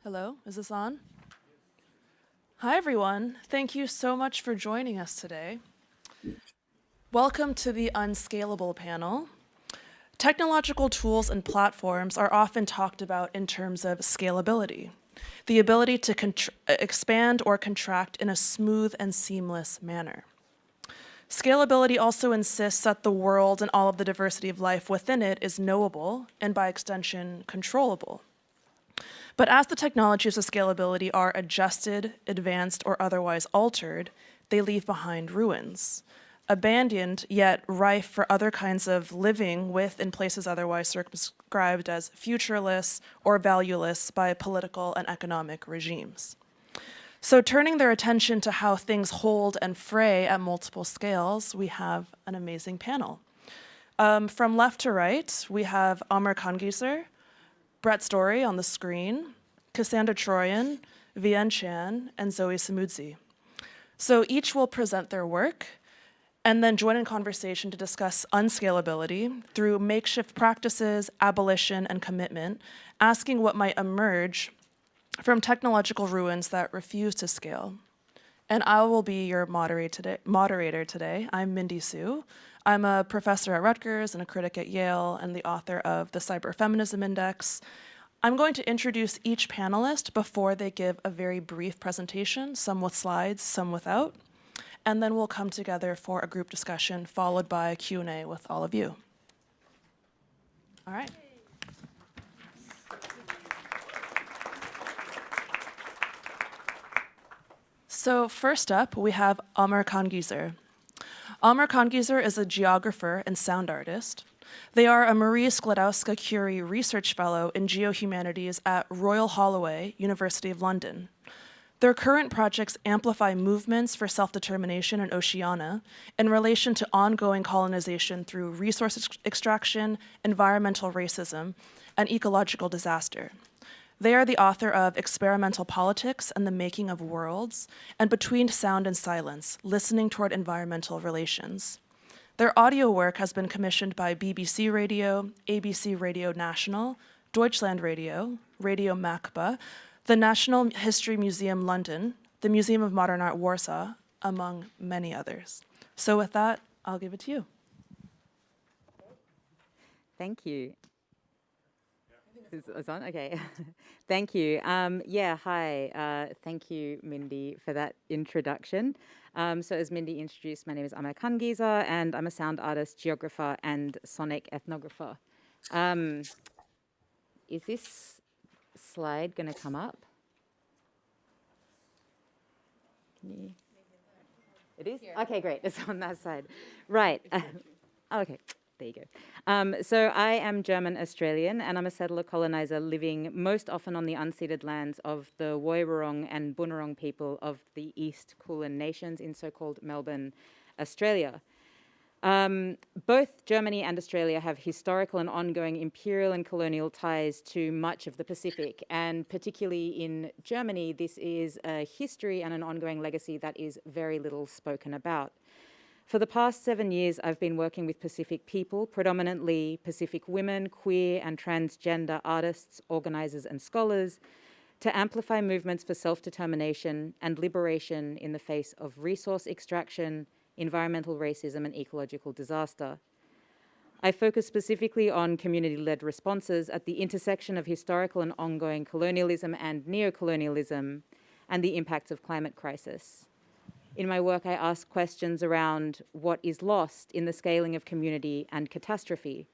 Hello, is this on? Hi, everyone. Thank you so much for joining us today. Welcome to the Unscalable panel. Technological tools and platforms are often talked about in terms of scalability, the ability to expand or contract in a smooth and seamless manner. Scalability also insists that the world and all of the diversity of life within it is knowable and, by extension, controllable. But as the technologies of scalability are adjusted, advanced, or otherwise altered, they leave behind ruins, abandoned yet rife for other kinds of living with in places otherwise circumscribed as futureless or valueless by political and economic regimes. So turning their attention to how things hold and fray at multiple scales, we have an amazing panel. From left to right, we have Kanngieser, Brett Story on the screen, Cassandra Troyan, Vienne, and Zoe Samudzi. So each will present their work and then join in conversation to discuss unscalability through makeshift practices, abolition, and commitment, asking what might emerge from technological ruins that refuse to scale. And I will be your moderator today. I'm Mindy Seu. I'm a professor at Rutgers and a critic at Yale and the author of the Cyberfeminism Index. I'm going to introduce each panelist before they give a very brief presentation, some with slides, some without, and then we'll come together for a group discussion followed by a Q&A with all of you. All right. So first up, we have Kanngieser. Kanngieser is a geographer and sound artist. They are a Marie Sklodowska-Curie Research Fellow in Geohumanities at Royal Holloway, University of London. Their current projects amplify movements for self-determination in Oceania in relation to ongoing colonization through resource extraction, environmental racism, and ecological disaster. They are the author of Experimental Politics and the Making of Worlds, and Between Sound and Silence, Listening Toward Environmental Relations. Their audio work has been commissioned by BBC Radio, ABC Radio National, Deutschland Radio, Radio Macba, the National History Museum London, the Museum of Modern Art Warsaw, among many others. So with that, I'll give it to you. Thank you. Is it on? Okay. Thank you. Hi. Thank you, Mindy, for that introduction. So as Mindy introduced, my name is Kanngieser, and I'm a sound artist, geographer, and sonic ethnographer. Is this slide going to come up? Can you? It is? Okay, great. It's on that side. Right. Okay. There you go. So I am German-Australian, and I'm a settler colonizer living most often on the unceded lands of the Woiwurrung and Bunurong people of the East Kulin Nations in so-called Melbourne, Australia. Both Germany and Australia have historical and ongoing imperial and colonial ties to much of the Pacific, and particularly in Germany, this is a history and an ongoing legacy that is very little spoken about. For the past 7 years, I've been working with Pacific people, predominantly Pacific women, queer and transgender artists, organizers and scholars, to amplify movements for self-determination and liberation in the face of resource extraction, environmental racism and ecological disaster. I focus specifically on community-led responses at the intersection of historical and ongoing colonialism and neocolonialism and the impacts of climate crisis. In my work, I ask questions around what is lost in the scaling of community and catastrophe,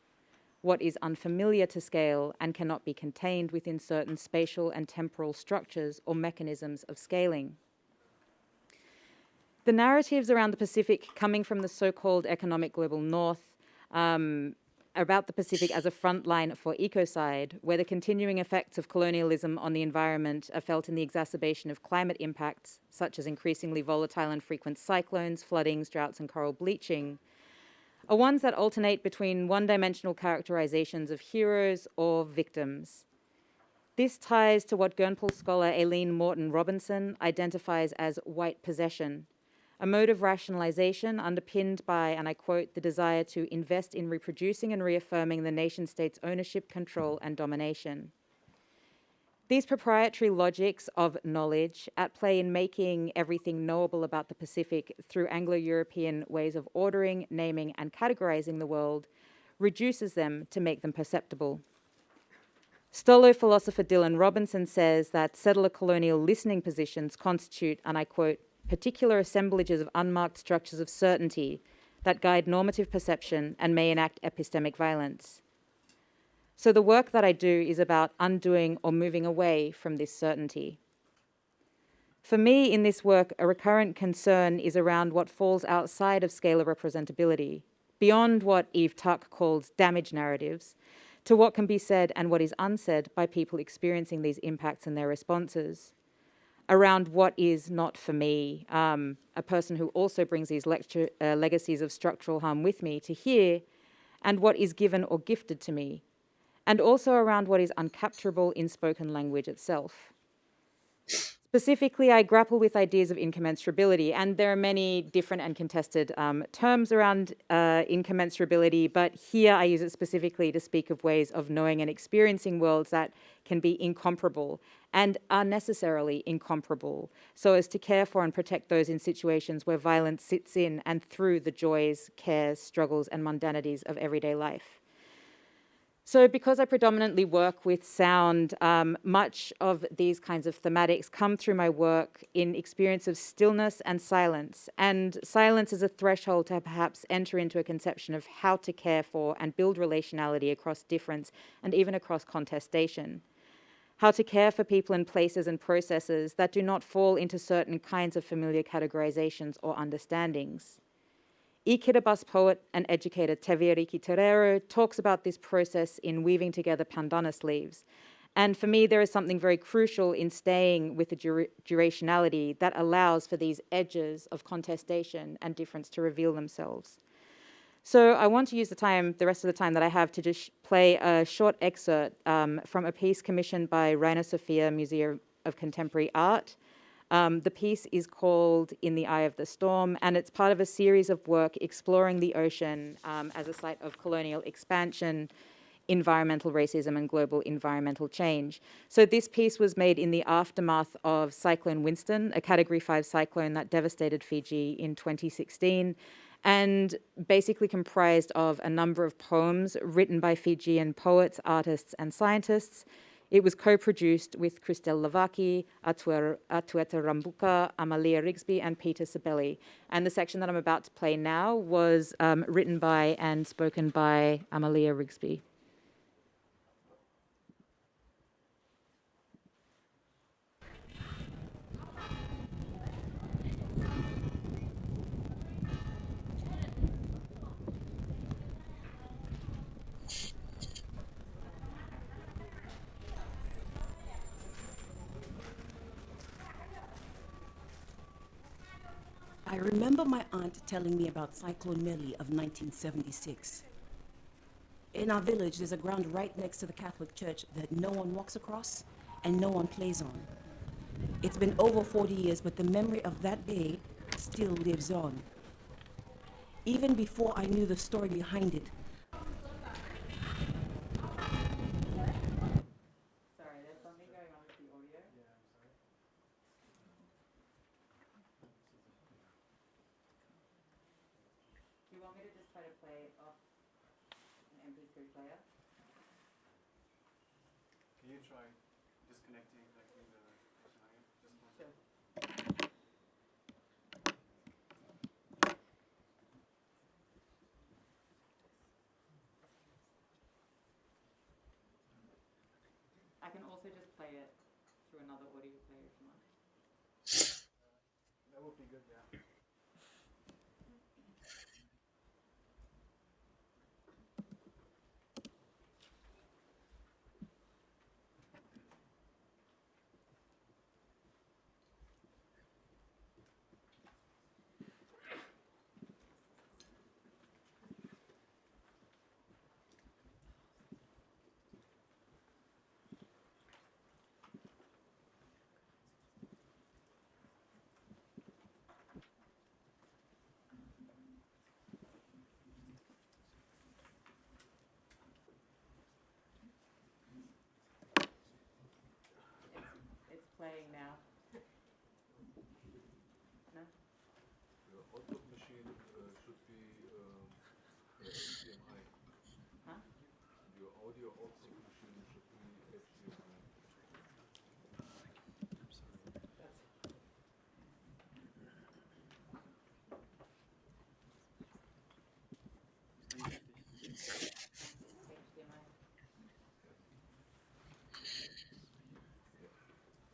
what is unfamiliar to scale and cannot be contained within certain spatial and temporal structures or mechanisms of scaling. The narratives around the Pacific coming from the so-called economic global north about the Pacific as a front line for ecocide, where the continuing effects of colonialism on the environment are felt in the exacerbation of climate impacts, such as increasingly volatile and frequent cyclones, floodings, droughts, and coral bleaching, are ones that alternate between one-dimensional characterizations of heroes or victims. This ties to what Gurnpool scholar Aileen Morton Robinson identifies as white possession, a mode of rationalization underpinned by, and I quote, the desire to invest in reproducing and reaffirming the nation state's ownership, control, and domination. These proprietary logics of knowledge at play in making everything knowable about the Pacific through Anglo-European ways of ordering, naming, and categorizing the world reduces them to make them perceptible. Stolo philosopher Dylan Robinson says that settler colonial listening positions constitute, and I quote, particular assemblages of unmarked structures of certainty that guide normative perception and may enact epistemic violence. So the work that I do is about undoing or moving away from this certainty. For me, in this work, a recurrent concern is around what falls outside of scale of representability, beyond what Eve Tuck calls damage narratives, to what can be said and what is unsaid by people experiencing these impacts and their responses, around what is not for me, a person who also brings these legacies of structural harm with me to hear, and what is given or gifted to me, and also around what is uncapturable in spoken language itself. Specifically, I grapple with ideas of incommensurability, and there are many different and contested terms around incommensurability, but here I use it specifically to speak of ways of knowing and experiencing worlds that can be incomparable and are necessarily incomparable, so as to care for and protect those in situations where violence sits in and through the joys, cares, struggles, and mundanities of everyday life. So because I predominantly work with sound, much of these kinds of thematics come through my work in experience of stillness and silence. And silence is a threshold to perhaps enter into a conception of how to care for and build relationality across difference and even across contestation. How to care for people and places and processes that do not fall into certain kinds of familiar categorizations or understandings. Kiribati poet and educator Teviariki Terero talks about this process in weaving together pandanus leaves. And for me, there is something very crucial in staying with the durationality that allows for these edges of contestation and difference to reveal themselves. So I want to use the rest of the time that I have to just play a short excerpt from a piece commissioned by Reina Sofia Museum of Contemporary Art. The piece is called In the Eye of the Storm, and it's part of a series of work exploring the ocean as a site of colonial expansion, environmental racism, and global environmental change. So this piece was made in the aftermath of Cyclone Winston, a Category 5 cyclone that devastated Fiji in 2016, and basically comprised of a number of poems written by Fijian poets, artists, and scientists. It was co-produced with Christelle Lavaki, Atueta Rambuka, Amalia Rigsby, and Peter Sibeli. And the section that I'm about to play now was written by and spoken by Amalia Rigsby. I remember my aunt telling me about Cyclone Millie of 1976. In our village, there's a ground right next to the Catholic Church that no one walks across and no one plays on. It's been over 40 years, but the memory of that day still lives on. Even before I knew the story behind it, Sorry, there's something going on with the audio. Do you want me to just try to play it off an MP3 player? Can you try disconnecting like the just one? Sure. I can also just play it through another audio player if you want. That would be good, yeah. playing now. No? Your output machine should be HDMI. Huh? Your audio output machine should be HDMI. HDMI.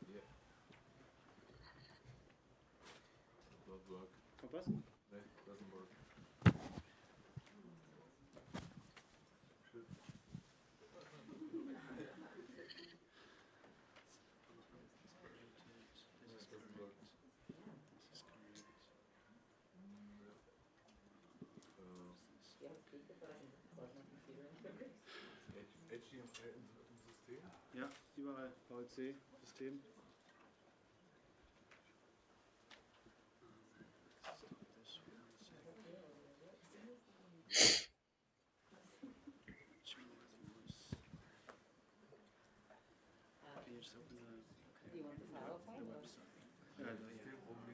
Yeah. Does not work. Kommt was? No, doesn't work. Should. Doesn't work. HDMI im System. Ja, überall VLC-System. Can you just open the, Do you want the file file? the website? Yeah. System only.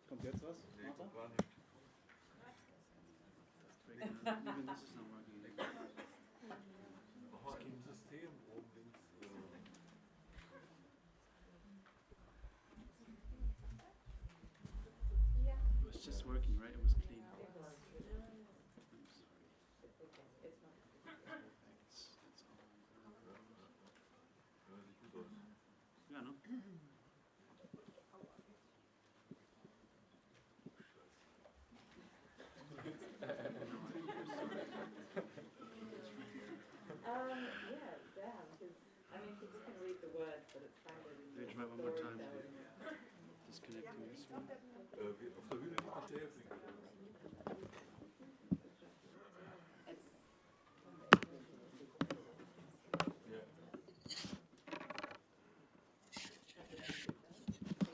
Kommt jetzt was? Nee, Martha? gar nicht. Even this is not working. Aha, im System oben links. It was just working, right? It was clean. Sieht gut aus. Ja, ne? I mean, you can read the words, but it's kind of Let me try one more time. Disconnecting this one. Auf der Bühne nicht bestätigt. Ja.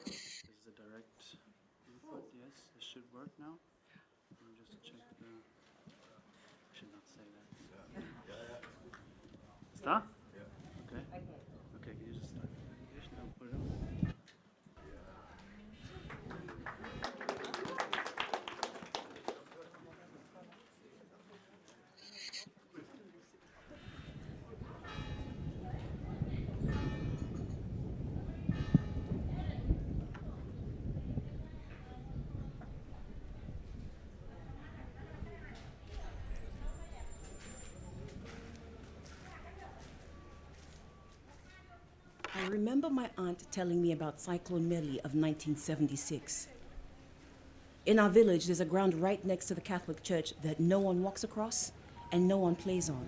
This is a direct input. Yes, this should work now. Let me just check the. I should not say that. Ist da? Ja. Okay. Okay, can you just start the presentation and put it up? I remember my aunt telling me about Cyclone Melly of 1976. In our village, there's a ground right next to the Catholic Church that no one walks across and no one plays on.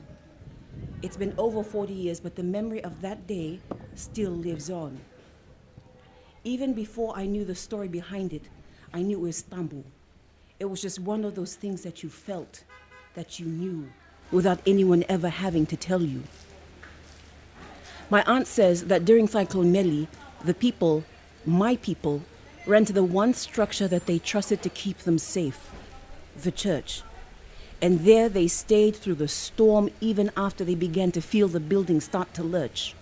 It's been over 40 years, but the memory of that day still lives on. Even before I knew the story behind it, I knew it was Istanbul. It was just one of those things that you felt, that you knew, without anyone ever having to tell you. My aunt says that during Cyclone Melly, the people, my people, ran to the one structure that they trusted to keep them safe, the church. And there they stayed through the storm even after they began to feel the building start to lurch.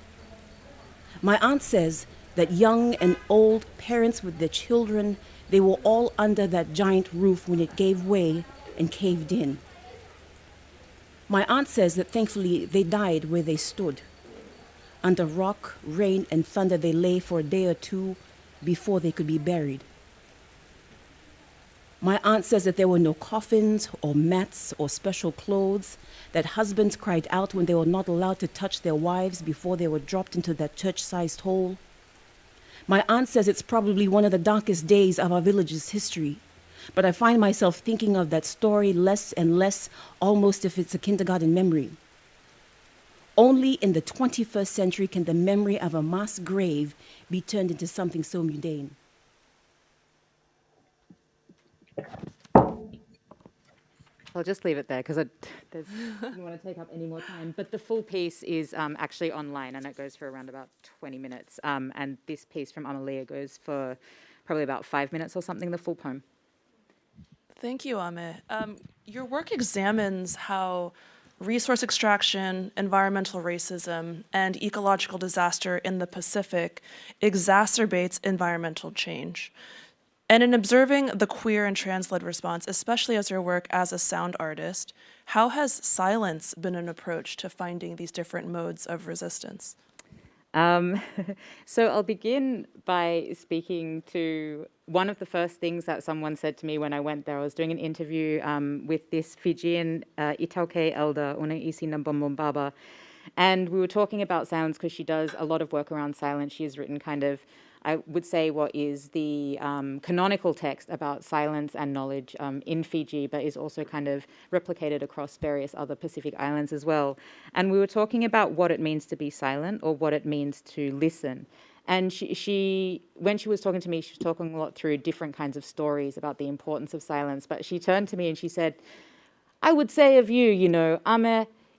My aunt says that young and old, parents with their children, they were all under that giant roof when it gave way and caved in. My aunt says that thankfully they died where they stood. Under rock, rain, and thunder they lay for a day or two before they could be buried. My aunt says that there were no coffins or mats or special clothes, that husbands cried out when they were not allowed to touch their wives before they were dropped into that church-sized hole. My aunt says it's probably one of the darkest days of our village's history, but I find myself thinking of that story less and less, almost if it's a kindergarten memory. Only in the 21st century can the memory of a mass grave be turned into something so mundane. I'll just leave it there because I didn't want to take up any more time. But the full piece is actually online and it goes for around about 20 minutes. And this piece from Amalia goes for probably about 5 minutes or something, the full poem. Thank you, Ame. Your work examines how resource extraction, environmental racism, and ecological disaster in the Pacific exacerbates environmental change. And in observing the queer and trans-led response, especially as your work as a sound artist, how has silence been an approach to finding these different modes of resistance? Um, so I'll begin by speaking to one of the first things that someone said to me when I went there. I was doing an interview with this Fijian Itauke elder, Una Isi Nambombaba, and we were talking about silence because she does a lot of work around silence. She has written kind of, I would say, what is the canonical text about silence and knowledge in Fiji, but is also kind of replicated across various other Pacific islands as well. And we were talking about what it means to be silent or what it means to listen. And she, when she was talking to me, she was talking a lot through different kinds of stories about the importance of silence. But she turned to me and she said, I would say of you,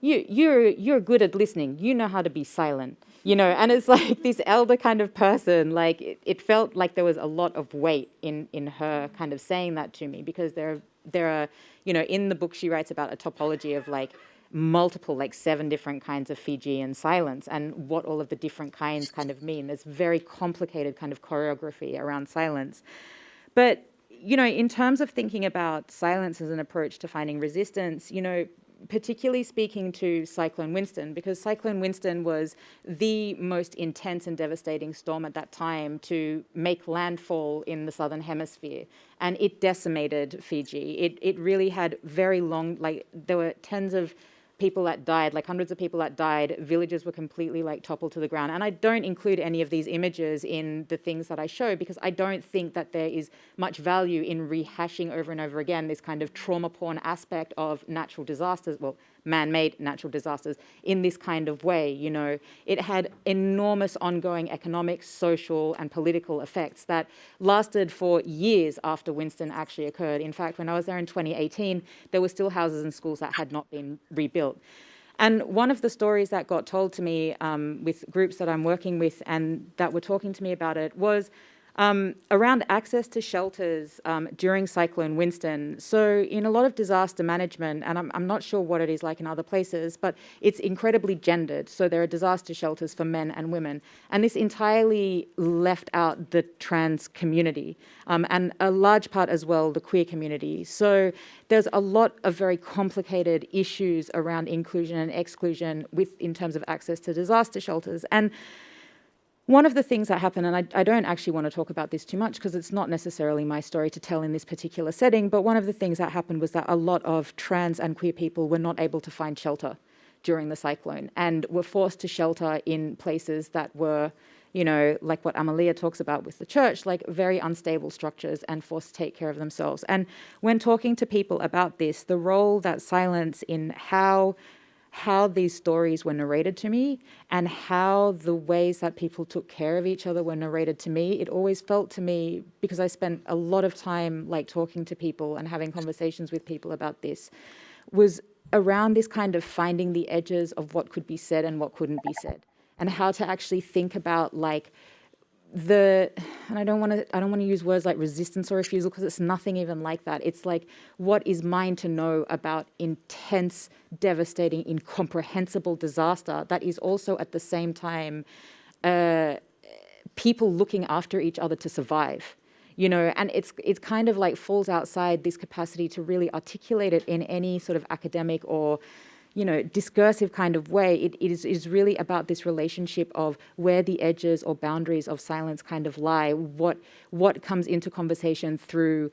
you're good at listening. You know how to be silent, And it's like this elder kind of person. Like it felt like there was a lot of weight in her kind of saying that to me, because there are, in the book she writes about a topology of like multiple, like 7 different kinds of Fijian silence and what all of the different kinds kind of mean. There's very complicated kind of choreography around silence. But, in terms of thinking about silence as an approach to finding resistance, particularly speaking to Cyclone Winston, because Cyclone Winston was the most intense and devastating storm at that time to make landfall in the southern hemisphere. And it decimated Fiji. It really had very long, like there were tens of people that died, like hundreds of people that died. Villages were completely like toppled to the ground. And I don't include any of these images in the things that I show because I don't think that there is much value in rehashing over and over again this kind of trauma porn aspect of natural disasters, well, man-made natural disasters in this kind of way. It had enormous ongoing economic, social, and political effects that lasted for years after Winston actually occurred. In fact, when I was there in 2018, there were still houses and schools that had not been rebuilt. And one of the stories that got told to me with groups that I'm working with and that were talking to me about it was around access to shelters during Cyclone Winston. So in a lot of disaster management, and I'm not sure what it is like in other places, but it's incredibly gendered. So there are disaster shelters for men and women. And this entirely left out the trans community and a large part as well, the queer community. So there's a lot of very complicated issues around inclusion and exclusion in terms of access to disaster shelters. And one of the things that happened, and I don't actually want to talk about this too much because it's not necessarily my story to tell in this particular setting, but one of the things that happened was that a lot of trans and queer people were not able to find shelter during the cyclone and were forced to shelter in places that were, like what Amalia talks about with the church, like very unstable structures and forced to take care of themselves. And when talking to people about this, the role that silence in how these stories were narrated to me and how the ways that people took care of each other were narrated to me, it always felt to me, because I spent a lot of time like talking to people and having conversations with people about this, was around this kind of finding the edges of what could be said and what couldn't be said, and how to actually think about like and I don't want to use words like resistance or refusal because it's nothing even like that. It's like, what is mine to know about intense, devastating, incomprehensible disaster that is also at the same time people looking after each other to survive, and it's kind of like falls outside this capacity to really articulate it in any sort of academic or discursive kind of way. It is really about this relationship of where the edges or boundaries of silence kind of lie, what comes into conversation through,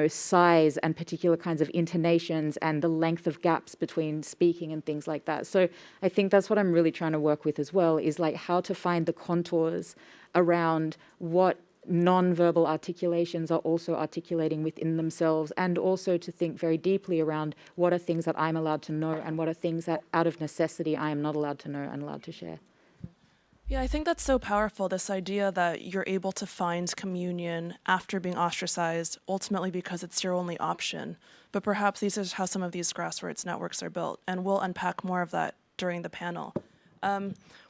size and particular kinds of intonations and the length of gaps between speaking and things like that. So I think that's what I'm really trying to work with as well, is like how to find the contours around what non-verbal articulations are also articulating within themselves, and also to think very deeply around what are things that I'm allowed to know and what are things that out of necessity I am not allowed to know and allowed to share. Yeah, I think that's so powerful, this idea that you're able to find communion after being ostracized, ultimately because it's your only option. But perhaps these is how some of these grassroots networks are built, and we'll unpack more of that during the panel.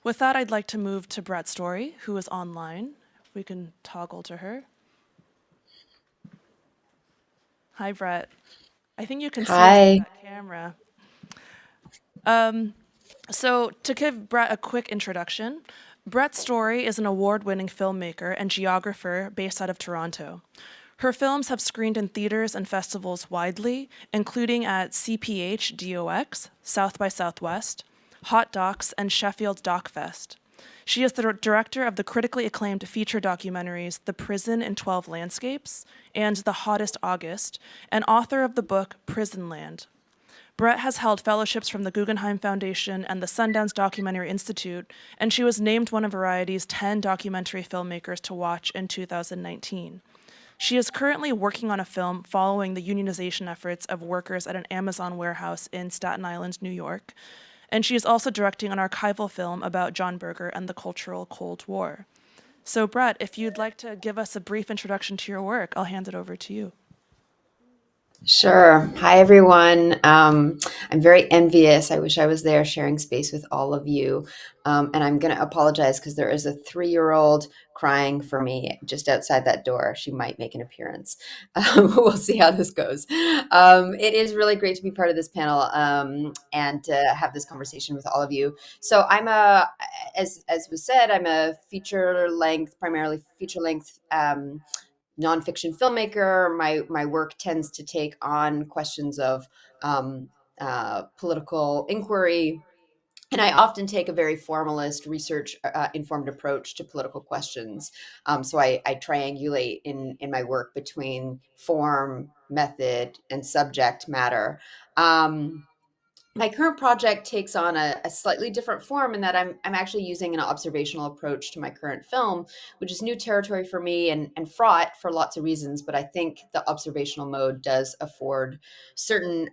With that, I'd like to move to Brett Story, who is online. We can toggle to her. Hi, Brett. I think you can switch to Hi. that camera. So, to give Brett a quick introduction, Brett Story is an award winning filmmaker and geographer based out of Toronto. Her films have screened in theaters and festivals widely, including at CPH DOX, South by Southwest, Hot Docs, and Sheffield Doc Fest. She is the director of the critically acclaimed feature documentaries The Prison in 12 Landscapes and The Hottest August, and author of the book Prison Land. Brett has held fellowships from the Guggenheim Foundation and the Sundance Documentary Institute, and she was named one of Variety's 10 documentary filmmakers to watch in 2019. She is currently working on a film following the unionization efforts of workers at an Amazon warehouse in Staten Island, New York, and she is also directing an archival film about John Berger and the cultural Cold War. So, Brett, if you'd like to give us a brief introduction to your work, I'll hand it over to you. Sure. Hi, everyone. I'm very envious. I wish I was there sharing space with all of you. And I'm going to apologize because there is a 3-year-old crying for me just outside that door. She might make an appearance. We'll see how this goes. It is really great to be part of this panel and to have this conversation with all of you. So as was said, I'm a primarily feature length nonfiction filmmaker. My work tends to take on questions of political inquiry, and I often take a very formalist, research informed approach to political questions. So I triangulate in my work between form, method, and subject matter. My current project takes on a slightly different form in that I'm actually using an observational approach to my current film, which is new territory for me and fraught for lots of reasons. But I think the observational mode does afford certain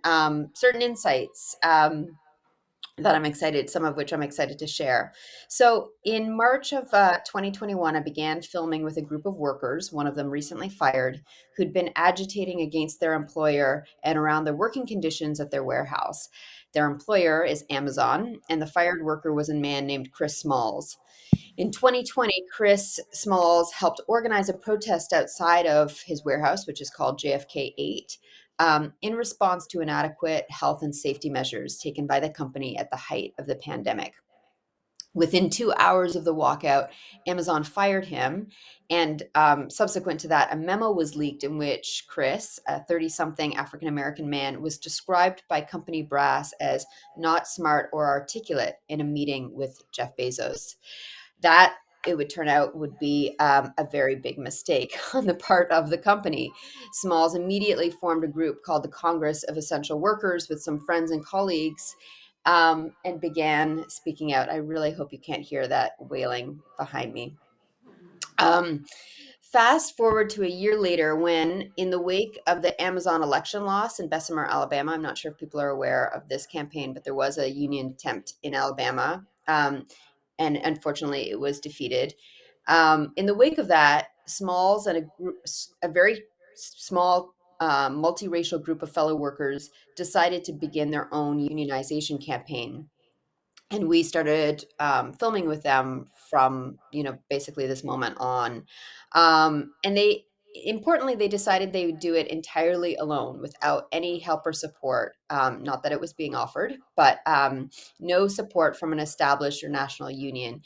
insights some of which I'm excited to share. So in March of 2021, I began filming with a group of workers, one of them recently fired, who'd been agitating against their employer and around the working conditions at their warehouse. Their employer is Amazon, and the fired worker was a man named Chris Smalls. In 2020, Chris Smalls helped organize a protest outside of his warehouse, which is called JFK 8, in response to inadequate health and safety measures taken by the company at the height of the pandemic. Within 2 hours of the walkout, Amazon fired him. And subsequent to that, a memo was leaked in which Chris, a 30 something African American man, was described by company brass as not smart or articulate in a meeting with Jeff Bezos. That, it would turn out, would be a very big mistake on the part of the company. Smalls immediately formed a group called the Congress of Essential Workers with some friends and colleagues and began speaking out. I really hope you can't hear that wailing behind me. Um, Fast forward to a year later when, in the wake of the Amazon election loss in Bessemer, Alabama, I'm not sure if people are aware of this campaign, but there was a union attempt in Alabama. And unfortunately, it was defeated. In the wake of that, Smalls and a very small multiracial group of fellow workers decided to begin their own unionization campaign, and we started filming with them from basically this moment on. And they decided they would do it entirely alone without any help or support. Not that it was being offered, but no support from an established or national union.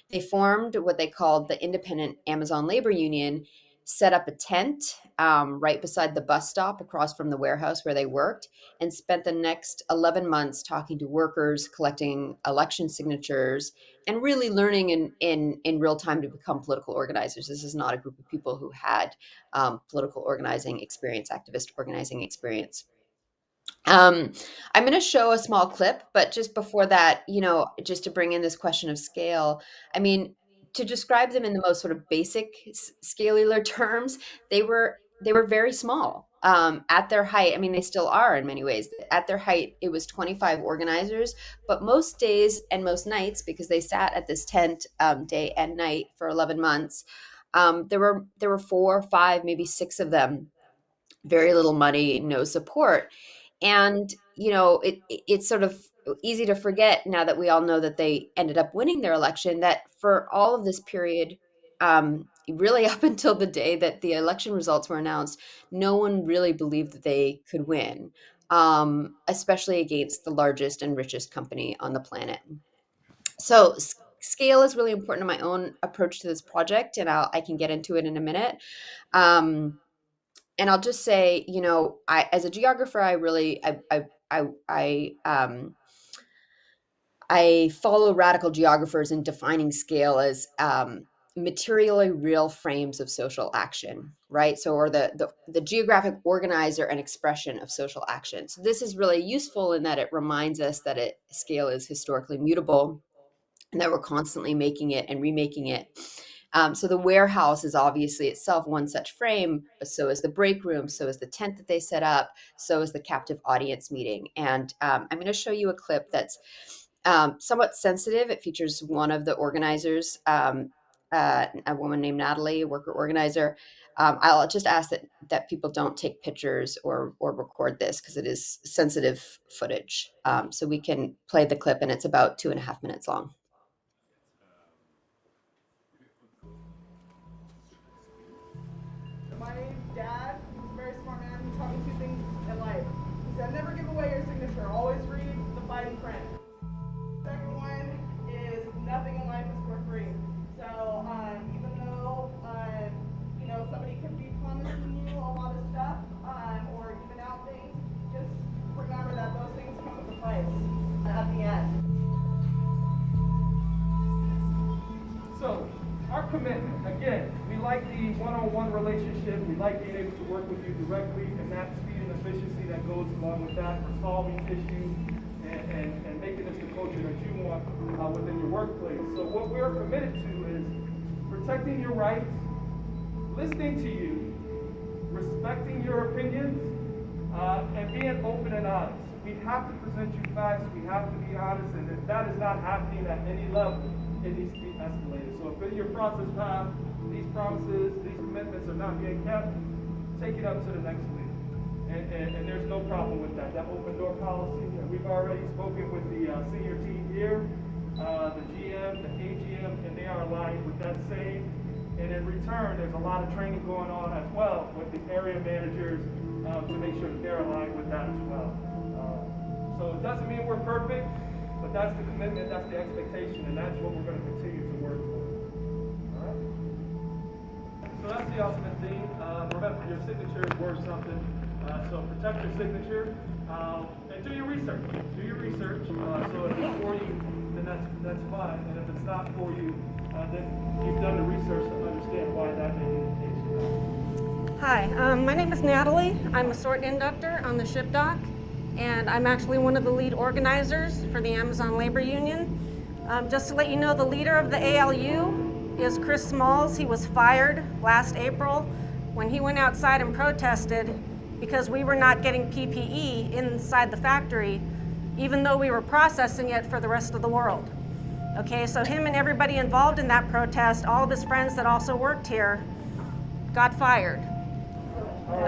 They formed what they called the Independent Amazon Labor Union, set up a tent right beside the bus stop across from the warehouse where they worked, and spent the next 11 months talking to workers, collecting election signatures, and really learning in real time to become political organizers. This is not a group of people who had political organizing experience, activist organizing experience. I'm going to show a small clip, but just before that, just to bring in this question of scale, I mean, to describe them in the most sort of basic scalular terms, they were very small. At their height, I mean, they still are in many ways. At their height, it was 25 organizers, but most days and most nights, because they sat at this tent day and night for 11 months, there were 4, 5, maybe 6 of them. Very little money, no support. And, it's sort of easy to forget now that we all know that they ended up winning their election, that for all of this period, really up until the day that the election results were announced, no one really believed that they could win. especially against the largest and richest company on the planet. So scale is really important in my own approach to this project, and I can get into it in a minute. Um, and I'll just say, as a geographer, I follow radical geographers in defining scale as materially real frames of social action, right? So, or the geographic organizer and expression of social action. So, this is really useful in that it reminds us that scale is historically mutable and that we're constantly making it and remaking it. So the warehouse is obviously itself one such frame, but so is the break room, so is the tent that they set up, so is the captive audience meeting. And I'm going to show you a clip that's somewhat sensitive. It features one of the organizers, a woman named Natalie, a worker organizer. I'll just ask that people don't take pictures or record this because it is sensitive footage. So we can play the clip, and it's about 2.5 minutes long. My dad, he was a very smart man, he taught me two things in life. He said, never give away your signature, always read the fine print. Second one is nothing in life is for free. So even though somebody could be promising you a lot of stuff or giving out things, just remember that those things come with a price at the end. So, our commitment, again, we like the one-on-one relationship, we like being able to work with you directly, and that speed and efficiency that goes along with that for solving issues and making this the culture that you want within your workplace. So what we're committed to is protecting your rights, listening to you, respecting your opinions, and being open and honest. We have to present you facts, we have to be honest, and if that is not happening at any level, it needs to be escalated. So if in your process path, these promises, these commitments are not being kept, take it up to the next leader. And there's no problem with that. That open door policy, we've already spoken with the senior team here, the GM, the AGM, and they are aligned with that same. And in return, there's a lot of training going on as well with the area managers to make sure that they're aligned with that as well. So it doesn't mean we're perfect, but that's the commitment, that's the expectation, and that's what we're going to continue to work for. All right? So that's the ultimate theme. Remember, your signature is worth something. So protect your signature and do your research. Do your research. So if it's for you, then that's fine. And if it's not for you, then you've done the research to understand why that may be the case. Hi, my name is Natalie. I'm a sort inductor on the ship dock, and I'm actually one of the lead organizers for the Amazon Labor Union. Just to let you know, the leader of the ALU is Chris Smalls. He was fired last April when he went outside and protested because we were not getting PPE inside the factory, even though we were processing it for the rest of the world. Okay, so him and everybody involved in that protest, all of his friends that also worked here, got fired.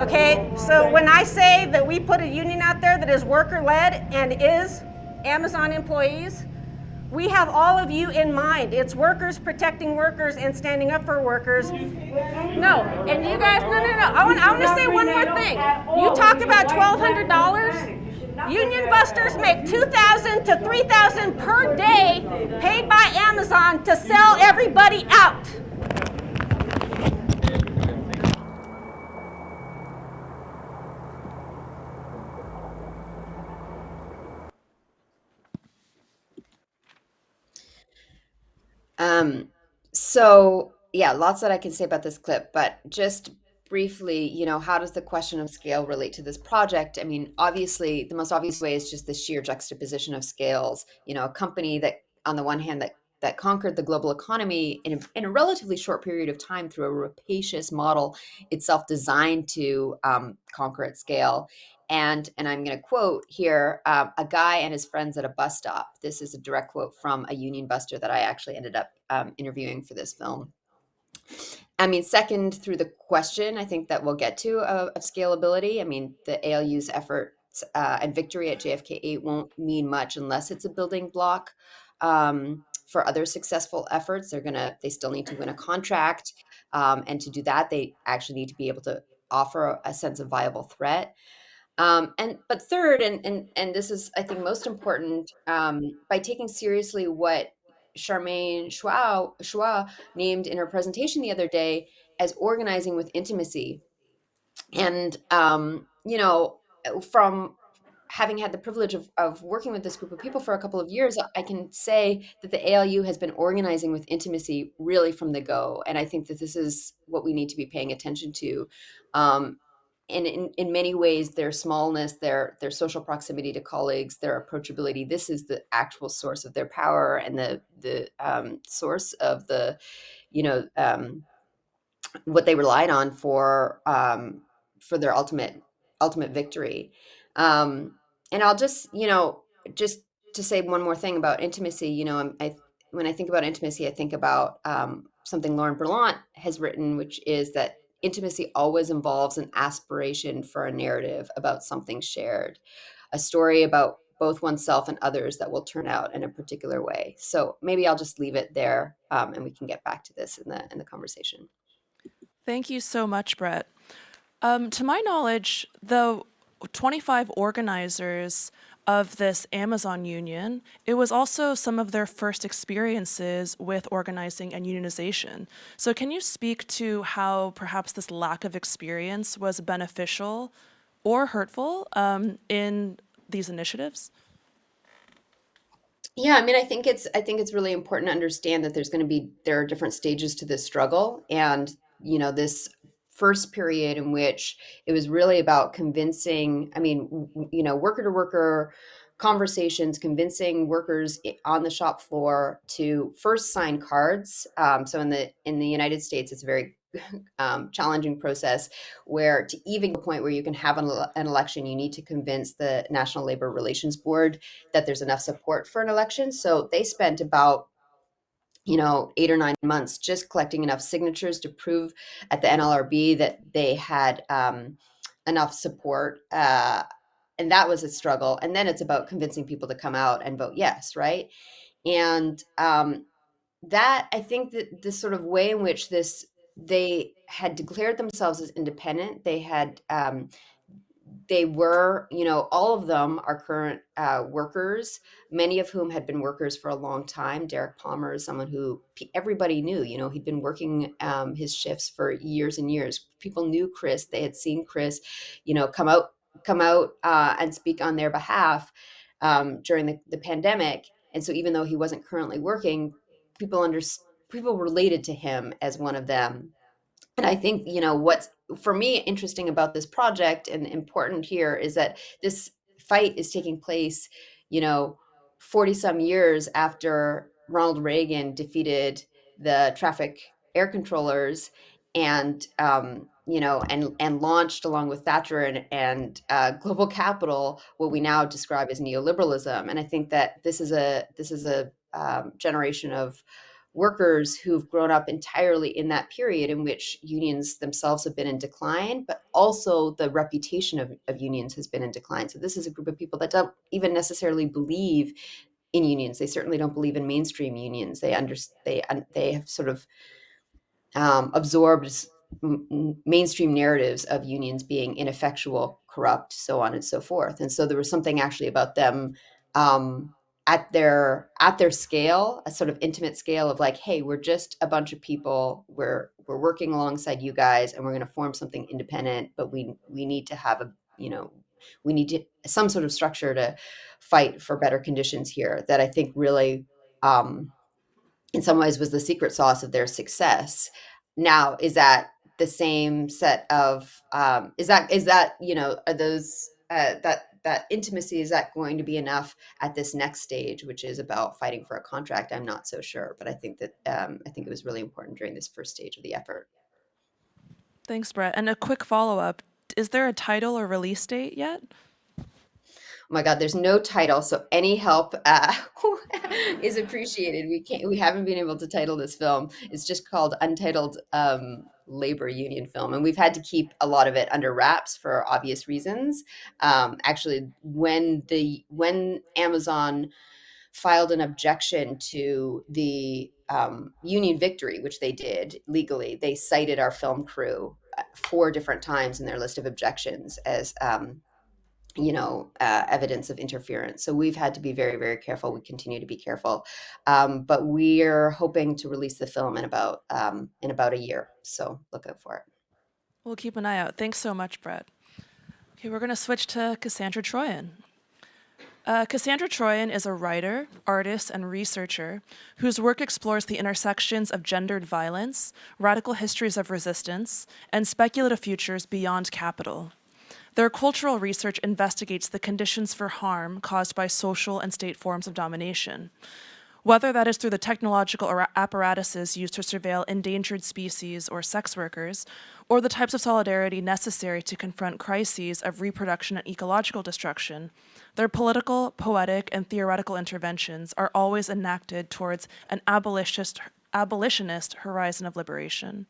Okay, so when I say that we put a union out there that is worker-led and is Amazon employees, we have all of you in mind. It's workers protecting workers and standing up for workers. No, and you guys, no. I want to say one more thing. You talk about $1,200. Union busters make $2,000 to $3,000 per day paid by Amazon to sell everybody out. So yeah, lots that I can say about this clip, but just briefly, how does the question of scale relate to this project? I mean, obviously, the most obvious way is just the sheer juxtaposition of scales. A company that, on the one hand, that conquered the global economy in a relatively short period of time through a rapacious model itself designed to conquer at scale. And I'm going to quote here a guy and his friends at a bus stop. This is a direct quote from a union buster that I actually ended up interviewing for this film. I mean, second, through the question, I think that we'll get to of scalability. I mean, the ALU's efforts and victory at JFK 8 won't mean much unless it's a building block for other successful efforts. They still need to win a contract. And to do that, they actually need to be able to offer a sense of viable threat. And but third, and this is I think most important, by taking seriously what Charmaine Chua named in her presentation the other day as organizing with intimacy. And from having had the privilege of working with this group of people for a couple of years, I can say that the ALU has been organizing with intimacy really from the go. And I think that this is what we need to be paying attention to. Um, and in many ways, their smallness, their social proximity to colleagues, their approachability, this is the actual source of their power and the source of the, you know, what they relied on for their ultimate victory. And I'll just just to say one more thing about intimacy. When I think about intimacy, I think about something Lauren Berlant has written, which is that intimacy always involves an aspiration for a narrative about something shared, a story about both oneself and others that will turn out in a particular way. So maybe I'll just leave it there, and we can get back to this in the conversation. Thank you so much, Brett. To my knowledge, the 25 organizers of this Amazon union, it was also some of their first experiences with organizing and unionization. So can you speak to how perhaps this lack of experience was beneficial or hurtful in these initiatives? Yeah, I mean, I think it's really important to understand that there are different stages to this struggle, and this first period in which it was really about convincing. I mean, worker to worker conversations, convincing workers on the shop floor to first sign cards. So in the United States, it's a very challenging process where to even get to the point where you can have an election, you need to convince the National Labor Relations Board that there's enough support for an election. So they spent about 8 or 9 months just collecting enough signatures to prove at the NLRB that they had enough support. And that was a struggle. And then it's about convincing people to come out and vote yes, right? And that I think that this sort of way in which they had declared themselves as independent, they were, all of them are current workers, many of whom had been workers for a long time. Derek Palmer is someone who everybody knew, he'd been working his shifts for years and years. People knew Chris. They had seen Chris, come out and speak on their behalf during the pandemic. And so even though he wasn't currently working, people under, people related to him as one of them. And I think, what's for me interesting about this project and important here is that this fight is taking place, you know, 40 some years after Ronald Reagan defeated the traffic air controllers and launched along with Thatcher and global capital what we now describe as neoliberalism. And I think that this is a generation of workers who've grown up entirely in that period in which unions themselves have been in decline, but also the reputation of unions has been in decline. So this is a group of people that don't even necessarily believe in unions. They certainly don't believe in mainstream unions. They have sort of absorbed mainstream narratives of unions being ineffectual, corrupt, so on and so forth. And so there was something actually about them um, at their scale, a sort of intimate scale of like, hey, we're just a bunch of people. We're working alongside you guys, and we're going to form something independent. But we need to have we need to some sort of structure to fight for better conditions here. That I think really. In some ways was the secret sauce of their success. Now, is that the same set of is that are those that intimacy, is that going to be enough at this next stage, which is about fighting for a contract? I'm not so sure, but I think that I think it was really important during this first stage of the effort. Thanks, Brett. And a quick follow-up. Is there a title or release date yet? Oh my God, there's no title, so any help is appreciated. We haven't been able to title this film. It's just called Untitled Labor Union Film, and we've had to keep a lot of it under wraps for obvious reasons. Actually, when Amazon filed an objection to the union victory, which they did legally, they cited our film crew 4 different times in their list of objections as evidence of interference. So we've had to be very, very careful. We continue to be careful, but we're hoping to release the film in about a year. So look out for it. We'll keep an eye out. Thanks so much, Brett. Okay, we're going to switch to Cassandra Troyan. Cassandra Troyan is a writer, artist, and researcher whose work explores the intersections of gendered violence, radical histories of resistance, and speculative futures beyond capital. Their cultural research investigates the conditions for harm caused by social and state forms of domination, whether that is through the technological apparatuses used to surveil endangered species or sex workers, or the types of solidarity necessary to confront crises of reproduction and ecological destruction. Their political, poetic, and theoretical interventions are always enacted towards an abolitionist horizon of liberation.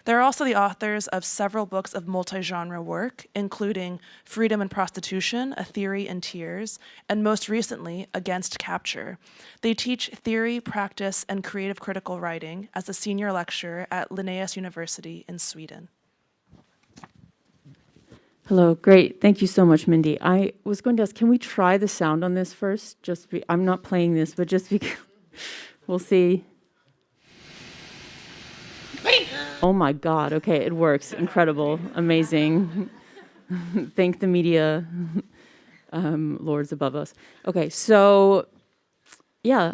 They're also the authors of several books of multi-genre work, including Freedom and Prostitution, A Theory in Tears, and most recently, Against Capture. They teach theory, practice, and creative critical writing as a senior lecturer at Linnaeus University in Sweden. Hello, great. Thank you so much, Mindy. I was going to ask, can we try the sound on this first? I'm not playing this, but just because we'll see. Oh my God, okay, it works. Incredible, amazing. Thank the media lords above us. Okay, so yeah,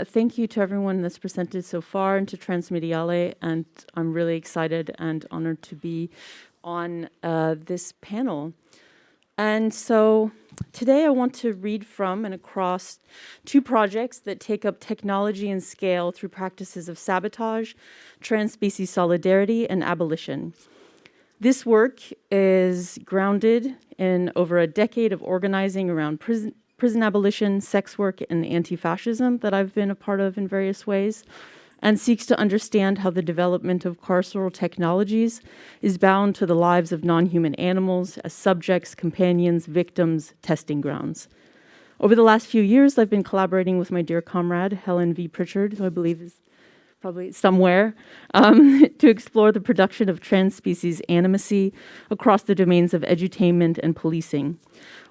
thank you to everyone that's presented so far and to Transmediale, and I'm really excited and honored to be on this panel. And so today I want to read from and across two projects that take up technology and scale through practices of sabotage, trans-species solidarity, and abolition. This work is grounded in over a decade of organizing around prison abolition, sex work, and anti-fascism that I've been a part of in various ways, and seeks to understand how the development of carceral technologies is bound to the lives of non-human animals as subjects, companions, victims, testing grounds. Over the last few years, I've been collaborating with my dear comrade, Helen V. Pritchard, who I believe is probably somewhere, to explore the production of trans-species animacy across the domains of edutainment and policing.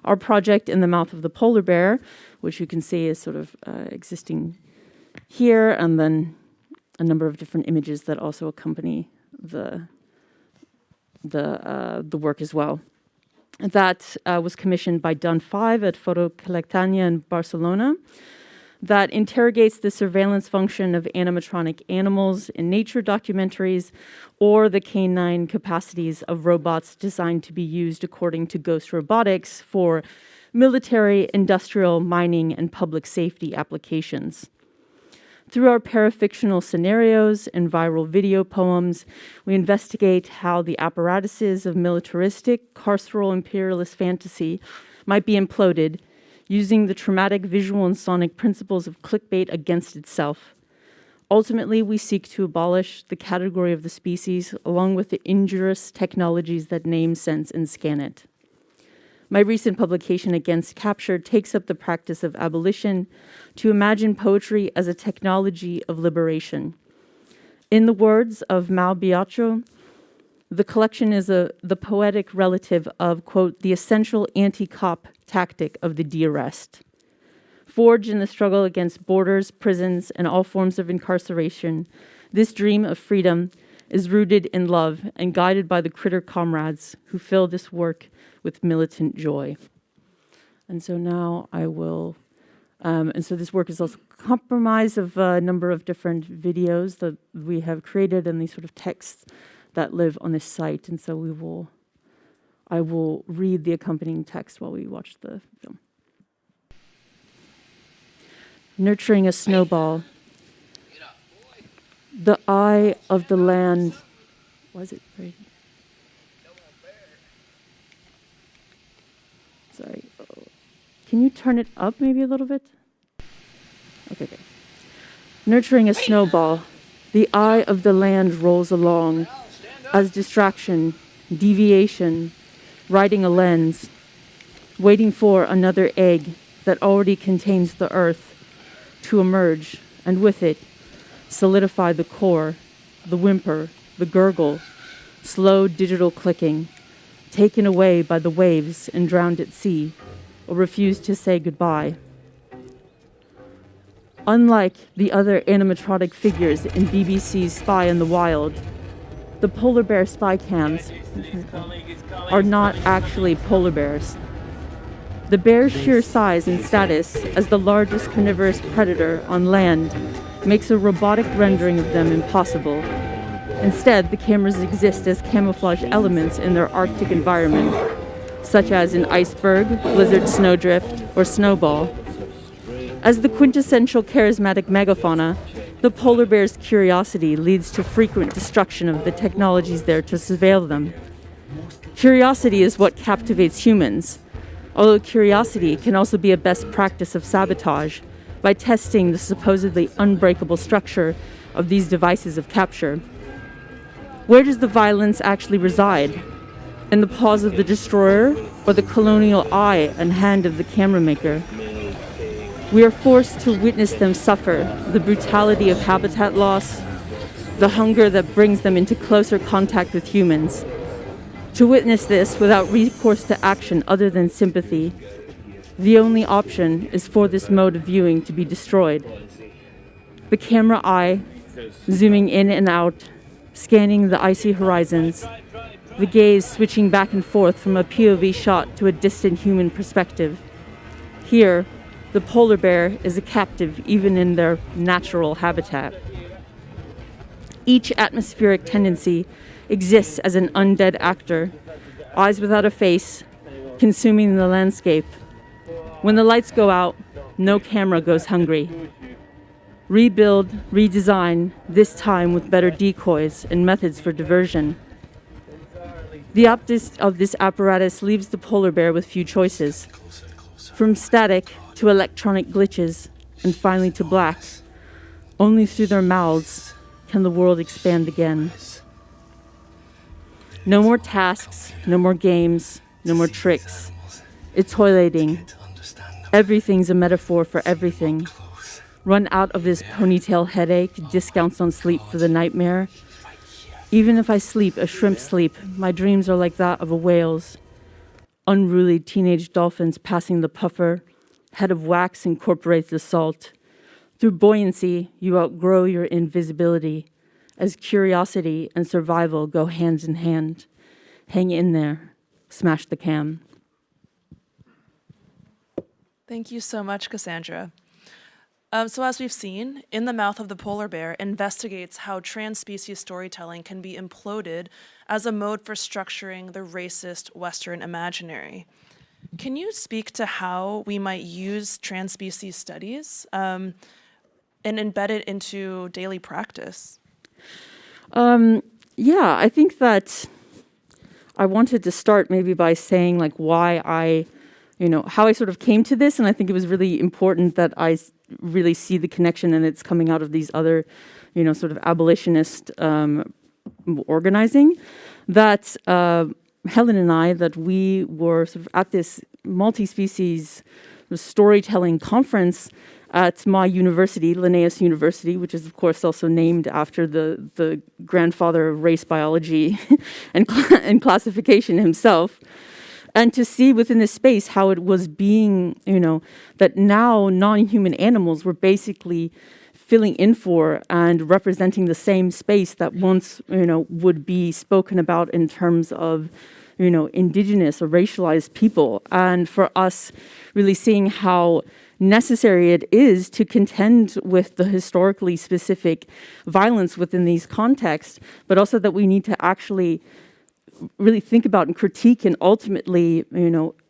Our project, In the Mouth of the Polar Bear, which you can see is sort of existing here, and then a number of different images that also accompany the work as well. That was commissioned by Dun 5 at Foto Colectania in Barcelona. That interrogates the surveillance function of animatronic animals in nature documentaries or the canine capacities of robots designed to be used according to Ghost Robotics for military, industrial, mining, and public safety applications. Through our parafictional scenarios and viral video poems, we investigate how the apparatuses of militaristic, carceral imperialist fantasy might be imploded using the traumatic visual and sonic principles of clickbait against itself. Ultimately, we seek to abolish the category of the species along with the injurious technologies that name, sense, and scan it. My recent publication, Against Capture, takes up the practice of abolition to imagine poetry as a technology of liberation. In the words of Mal Biagio, the collection is the poetic relative of, quote, the essential anti-cop tactic of the de-arrest. Forged in the struggle against borders, prisons, and all forms of incarceration, this dream of freedom is rooted in love and guided by the critter comrades who fill this work with militant joy. And so now I will, and so this work is also comprised of a number of different videos that we have created and these sort of texts that live on this site. And so I will read the accompanying text while we watch the film. Nurturing a snowball. The eye of the land. Was it right? Sorry. Can you turn it up maybe a little bit? Okay. Nurturing a snowball. The eye of the land rolls along as distraction, deviation, riding a lens, waiting for another egg that already contains the earth to emerge, and with it, solidify the core, the whimper, the gurgle, slow digital clicking, taken away by the waves and drowned at sea, or refused to say goodbye. Unlike the other animatronic figures in BBC's Spy in the Wild, the polar bear spy cams are not actually polar bears. The bear's sheer size and status as the largest carnivorous predator on land makes a robotic rendering of them impossible. Instead, the cameras exist as camouflage elements in their Arctic environment, such as an iceberg, blizzard snowdrift, or snowball. As the quintessential charismatic megafauna, the polar bear's curiosity leads to frequent destruction of the technologies there to surveil them. Curiosity is what captivates humans, although curiosity can also be a best practice of sabotage by testing the supposedly unbreakable structure of these devices of capture. Where does the violence actually reside? In the paws of the destroyer or the colonial eye and hand of the camera maker? We are forced to witness them suffer the brutality of habitat loss, the hunger that brings them into closer contact with humans. To witness this without recourse to action other than sympathy, the only option is for this mode of viewing to be destroyed. The camera eye, zooming in and out, scanning the icy horizons, the gaze switching back and forth from a POV shot to a distant human perspective. Here, the polar bear is a captive even in their natural habitat. Each atmospheric tendency exists as an undead actor, eyes without a face, consuming the landscape. When the lights go out, no camera goes hungry. Rebuild, redesign, this time with better decoys and methods for diversion. The optics of this apparatus leaves the polar bear with few choices. From static to electronic glitches, and finally to black. Only through their mouths can the world expand again. No more tasks, no more games, no more tricks. It's toilating. Everything's a metaphor for everything. Run out of this ponytail headache, discounts on sleep for the nightmare. Even if I sleep a shrimp sleep, my dreams are like that of a whale's. Unruly teenage dolphins passing the puffer, head of wax incorporates the salt. Through buoyancy, you outgrow your invisibility, as curiosity and survival go hands in hand. Hang in there, smash the cam. Thank you so much, Cassandra. So as we've seen, In the Mouth of the Polar Bear investigates how trans-species storytelling can be imploded as a mode for structuring the racist Western imaginary. Can you speak to how we might use trans-species studies and embed it into daily practice? Yeah, I think that I wanted to start maybe by saying like why how I sort of came to this, and I think it was really important that I really see the connection, and it's coming out of these other, sort of abolitionist organizing, that Helen and I, that we were sort of at this multi-species storytelling conference at my university, Linnaeus University, which is of course also named after the grandfather of race biology and classification himself. And to see within this space how it was being, that now non-human animals were basically filling in for and representing the same space that once, would be spoken about in terms of, indigenous or racialized people. And for us really seeing how necessary it is to contend with the historically specific violence within these contexts, but also that we need to actually really think about and critique and ultimately,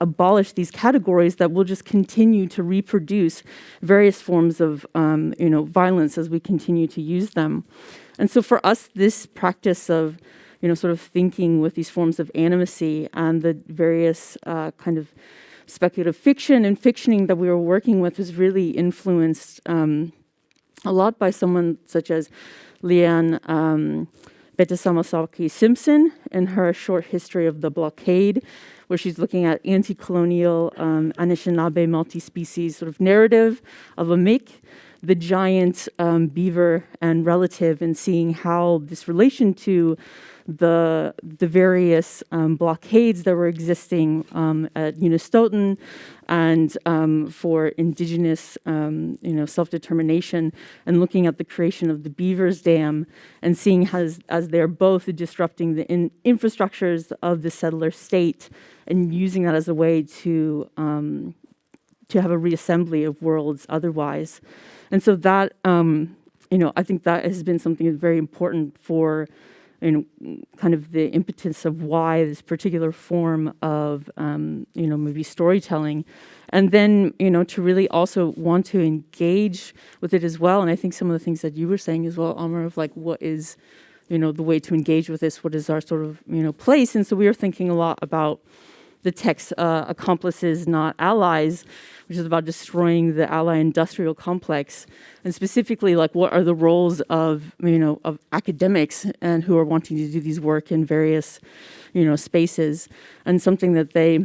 abolish these categories that will just continue to reproduce various forms of, violence as we continue to use them. And so for us, this practice of, sort of thinking with these forms of animacy and the various kind of speculative fiction and fictioning that we were working with was really influenced a lot by someone such as Leanne Betasamosaki Simpson in her short history of the blockade, where she's looking at anti-colonial Anishinaabe multi-species sort of narrative of a Mick, the giant beaver and relative, and seeing how this relation to the various blockades that were existing at Stoughton and for indigenous self-determination, and looking at the creation of the Beavers Dam and seeing as they're both disrupting the infrastructures of the settler state and using that as a way to have a reassembly of worlds otherwise. And so that, I think that has been something that's very important for, kind of the impetus of why this particular form of, maybe storytelling. And then, to really also want to engage with it as well. And I think some of the things that you were saying as well, Amar, of like, what is, the way to engage with this? What is our sort of, place? And so we were thinking a lot about the text Accomplices, Not Allies, which is about destroying the ally industrial complex, and specifically like what are the roles of of academics and who are wanting to do these work in various spaces. And something that they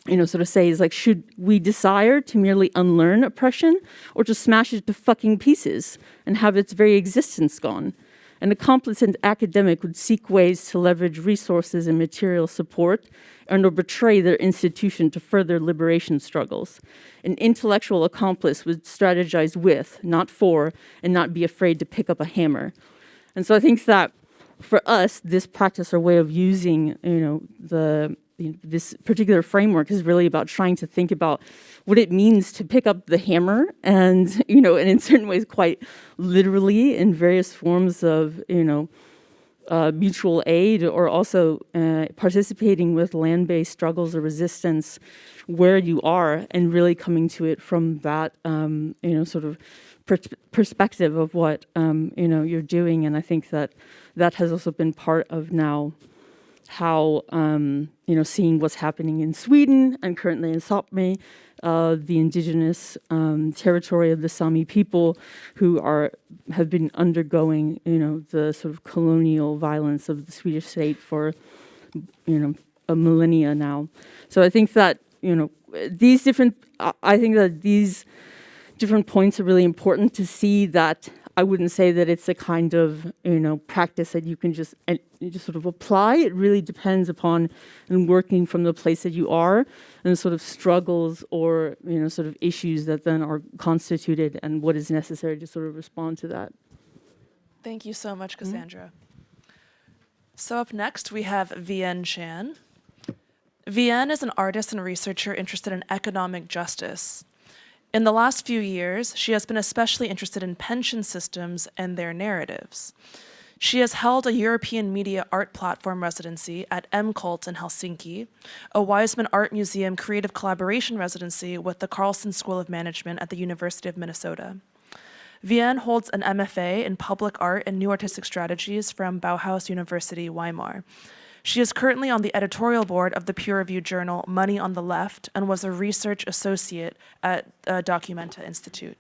sort of say is like, should we desire to merely unlearn oppression or to smash it to fucking pieces and have its very existence gone? An accomplice and academic would seek ways to leverage resources and material support and or betray their institution to further liberation struggles. An intellectual accomplice would strategize with, not for, and not be afraid to pick up a hammer. And so I think that for us, this practice or way of using, this particular framework is really about trying to think about what it means to pick up the hammer and, and in certain ways quite literally in various forms of, mutual aid, or also participating with land-based struggles or resistance where you are, and really coming to it from that, sort of perspective of what, you're doing. And I think that that has also been part of now how, seeing what's happening in Sweden and currently in Sápmi, the indigenous territory of the Sami people who have been undergoing, the sort of colonial violence of the Swedish state for, a millennia now. So I think that, these different points are really important to see that. I wouldn't say that it's a kind of, practice that you can just sort of apply. It really depends upon and working from the place that you are and the sort of struggles or, sort of issues that then are constituted and what is necessary to sort of respond to that. Thank you so much, Cassandra. So up next, we have Vienne Chan. Vienne is an artist and researcher interested in economic justice. In the last few years, she has been especially interested in pension systems and their narratives. She has held a European Media Art Platform residency at M-Cult in Helsinki, a Weizmann Art Museum creative collaboration residency with the Carlson School of Management at the University of Minnesota. Vienne holds an MFA in Public Art and New Artistic Strategies from Bauhaus University, Weimar. She is currently on the editorial board of the peer-reviewed journal Money on the Left and was a research associate at Documenta Institute.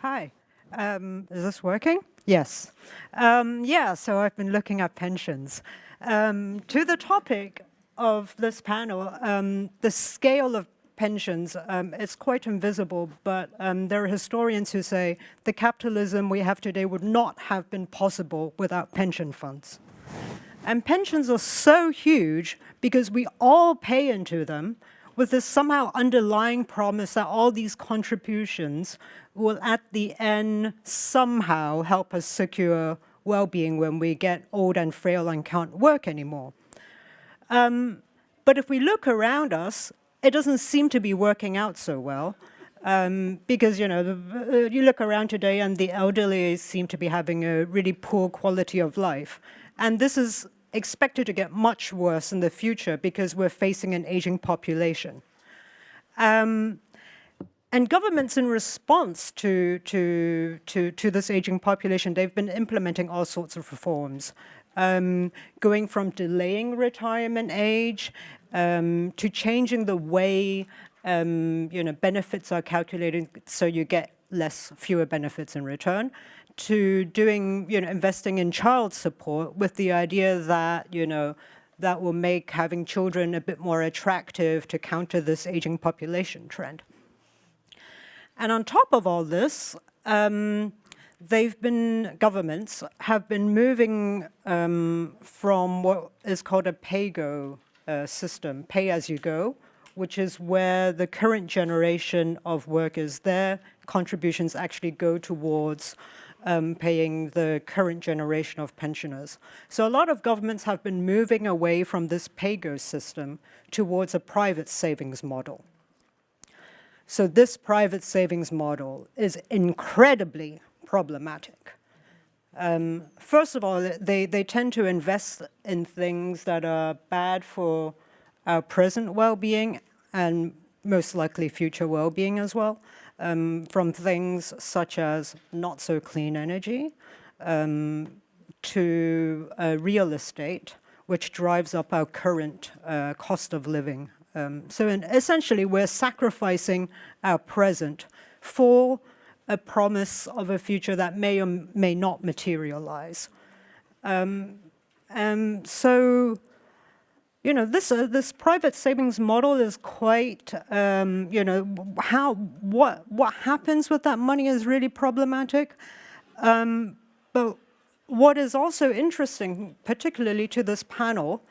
Hi, is this working? Yes. So I've been looking at pensions. To the topic of this panel, the scale of pensions is quite invisible, but there are historians who say the capitalism we have today would not have been possible without pension funds. And pensions are so huge because we all pay into them with this somehow underlying promise that all these contributions will at the end somehow help us secure well-being when we get old and frail and can't work anymore. But if we look around us, it doesn't seem to be working out so well. Because, you look around today and the elderly seem to be having a really poor quality of life. And this is expected to get much worse in the future because we're facing an aging population. And governments, in response to this aging population, they've been implementing all sorts of reforms, going from delaying retirement age to changing the way benefits are calculated so you get fewer benefits in return, to doing, investing in child support with the idea that, that will make having children a bit more attractive to counter this aging population trend. And on top of all this, governments have been moving from what is called a pay-go system, pay-as-you-go, which is where the current generation of workers, their contributions actually go towards paying the current generation of pensioners. So a lot of governments have been moving away from this pay-go system towards a private savings model. So this private savings model is incredibly problematic. First of all, they tend to invest in things that are bad for our present well-being and most likely future well-being as well, from things such as not so clean energy to real estate, which drives up our current cost of living. So essentially, we're sacrificing our present for a promise of a future that may or may not materialize. So, you know, this private savings model is quite, you know, what happens with that money is really problematic. But what is also interesting, particularly to this panel,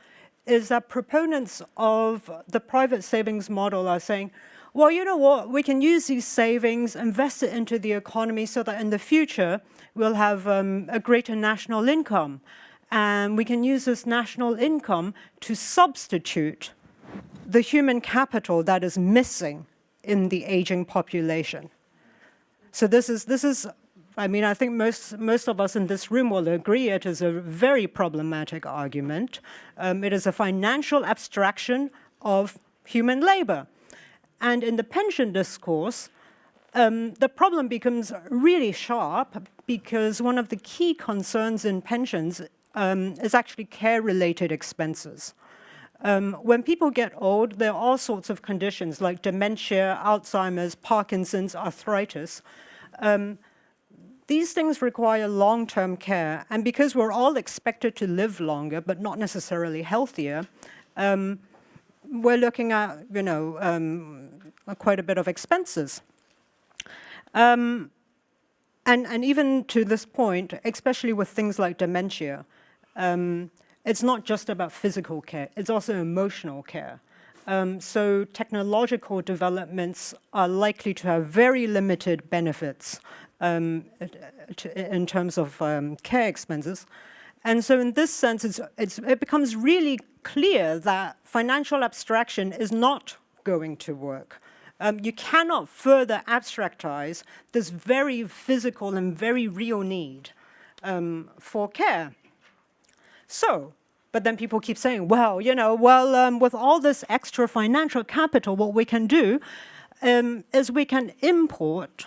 is that proponents of the private savings model are saying, well, you know what, we can use these savings, invest it into the economy so that in the future we'll have a greater national income. And we can use this national income to substitute the human capital that is missing in the aging population. So this is, I mean, I think most of us in this room will agree it is a very problematic argument. It is a financial abstraction of human labor. And in the pension discourse, the problem becomes really sharp because one of the key concerns in pensions is actually care-related expenses. When people get old, there are all sorts of conditions like dementia, Alzheimer's, Parkinson's, arthritis. These things require long-term care, and because we're all expected to live longer, but not necessarily healthier, we're looking at, you know, quite a bit of expenses. And even to this point, especially with things like dementia, it's not just about physical care, it's also emotional care. So technological developments are likely to have very limited benefits in terms of care expenses. And so in this sense, it becomes really clear that financial abstraction is not going to work. You cannot further abstractize this very physical and very real need for care. So, but then people keep saying, well, you know, with all this extra financial capital, what we can do is we can import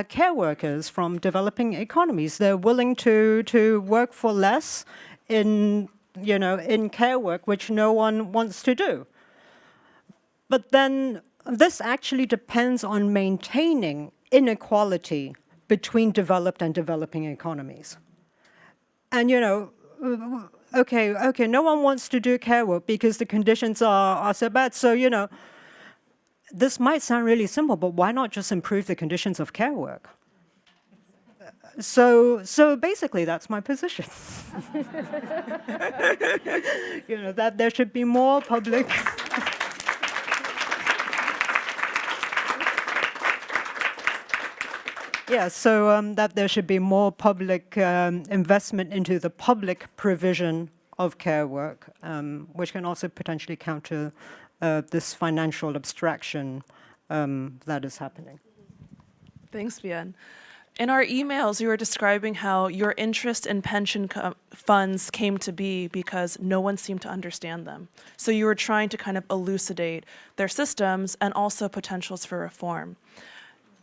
care workers from developing economies. They're willing to work for less in, you know, in care work, which no one wants to do. But then this actually depends on maintaining inequality between developed and developing economies. And, you know, okay, no one wants to do care work because the conditions are so bad. So, you know, this might sound really simple, but why not just improve the conditions of care work? So basically, that's my position. You know, that there should be more public. Yeah, so that there should be more public investment into the public provision of care work, which can also potentially counter this financial abstraction that is happening. Thanks, Vienne. In our emails, you were describing how your interest in pension funds came to be because no one seemed to understand them. So you were trying to kind of elucidate their systems and also potentials for reform.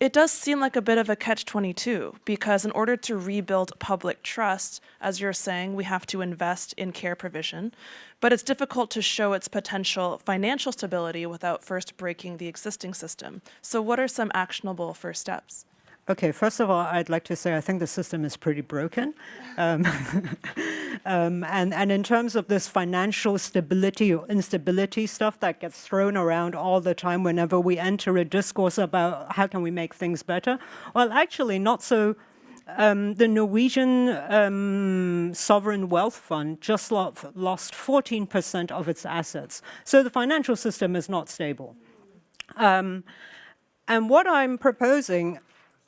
It does seem like a bit of a catch-22 because in order to rebuild public trust, as you're saying, we have to invest in care provision, but it's difficult to show its potential financial stability without first breaking the existing system. So what are some actionable first steps? Okay, first of all, I'd like to say I think the system is pretty broken. And in terms of this financial stability or instability stuff that gets thrown around all the time whenever we enter a discourse about how can we make things better, well, actually not so the Norwegian sovereign wealth fund just lost 14% of its assets. So the financial system is not stable. And what I'm proposing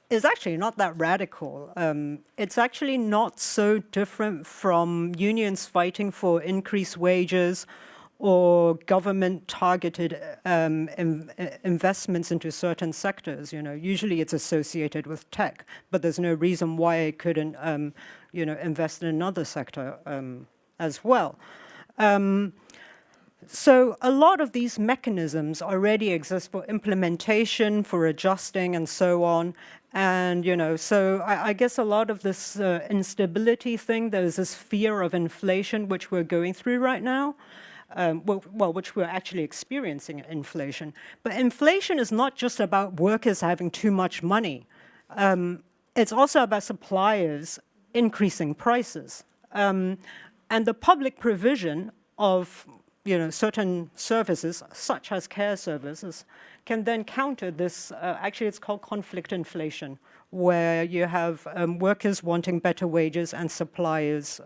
is actually not that radical. It's actually not so different from unions fighting for increased wages or government-targeted investments into certain sectors. Usually it's associated with tech, but there's no reason why it couldn't, invest in another sector as well. So a lot of these mechanisms already exist for implementation, for adjusting, and so on. And, so I guess a lot of this instability thing, there's this fear of inflation, which we're going through right now. Which we're actually experiencing inflation. But inflation is not just about workers having too much money. It's also about suppliers increasing prices. And the public provision of certain services, such as care services, can then counter this. Actually, it's called conflict inflation, where you have workers wanting better wages and suppliers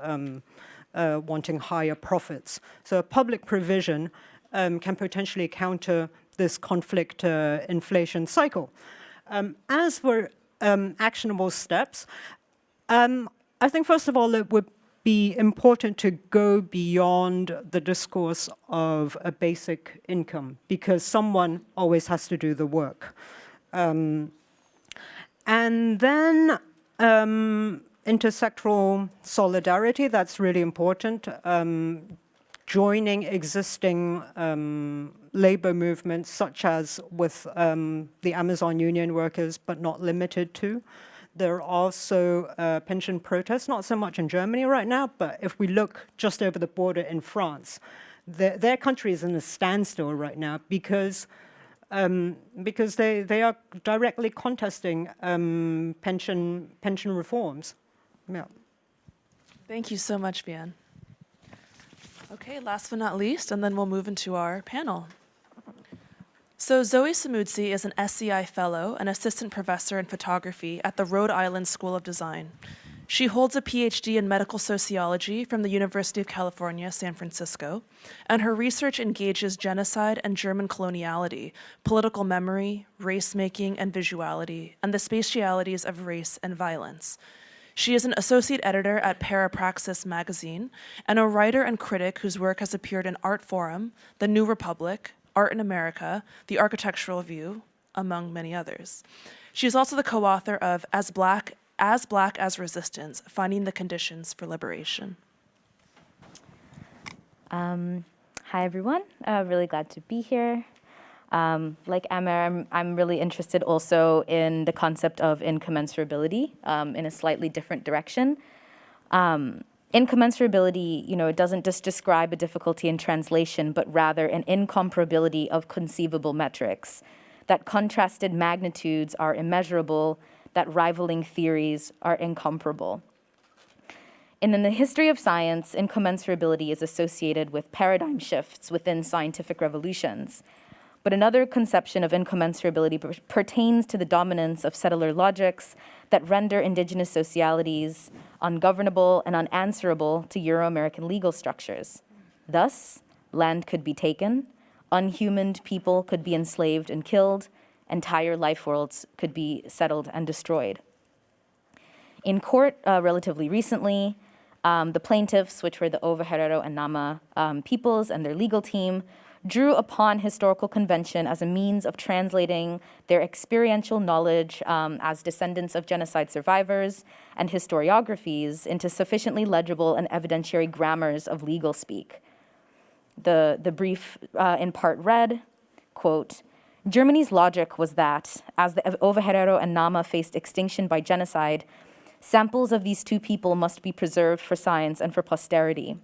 wanting higher profits. So a public provision can potentially counter this conflict inflation cycle. As for actionable steps, I think first of all it would be important to go beyond the discourse of a basic income, because someone always has to do the work. And then intersectoral solidarity, that's really important. Joining existing labor movements, such as with the Amazon union workers, but not limited to. There are also pension protests, not so much in Germany right now, but if we look just over the border in France, their country is in a standstill right now because they are directly contesting pension reforms. Yeah. Thank you so much, Vienne. Okay, last but not least, and then we'll move into our panel. So Zoe Samudzi is an SCI Fellow and Assistant Professor in Photography at the Rhode Island School of Design. She holds a PhD in Medical Sociology from the University of California, San Francisco, and her research engages genocide and German coloniality, political memory, race-making, and visuality, and the spatialities of race and violence. She is an associate editor at Parapraxis magazine and a writer and critic whose work has appeared in Art Forum, The New Republic, Art in America, The Architectural View, among many others. She is also the co-author of As Black as Resistance, Finding the Conditions for Liberation. Hi, everyone. Really glad to be here. Like Amer, I'm really interested also in the concept of incommensurability in a slightly different direction. Incommensurability, it doesn't just describe a difficulty in translation, but rather an incomparability of conceivable metrics, that contrasted magnitudes are immeasurable, that rivaling theories are incomparable. And in the history of science, incommensurability is associated with paradigm shifts within scientific revolutions. But another conception of incommensurability pertains to the dominance of settler logics that render indigenous socialities ungovernable and unanswerable to Euro-American legal structures. Thus, land could be taken, unhumaned people could be enslaved and killed, entire life worlds could be settled and destroyed. In court, relatively recently, the plaintiffs, which were the Ova, Herero, and Nama peoples and their legal team, drew upon historical convention as a means of translating their experiential knowledge as descendants of genocide survivors and historiographies into sufficiently legible and evidentiary grammars of legal speak. The brief in part read, quote, Germany's logic was that, as the Ova, Herero, and Nama faced extinction by genocide, samples of these two people must be preserved for science and for posterity.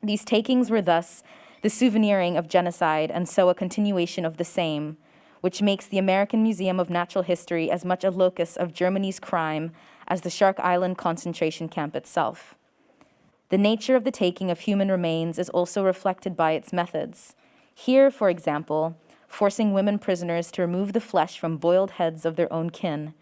These takings were thus the souveniring of genocide, and so a continuation of the same, which makes the American Museum of Natural History as much a locus of Germany's crime as the Shark Island concentration camp itself. The nature of the taking of human remains is also reflected by its methods. Here, for example, forcing women prisoners to remove the flesh from boiled heads of their own kin,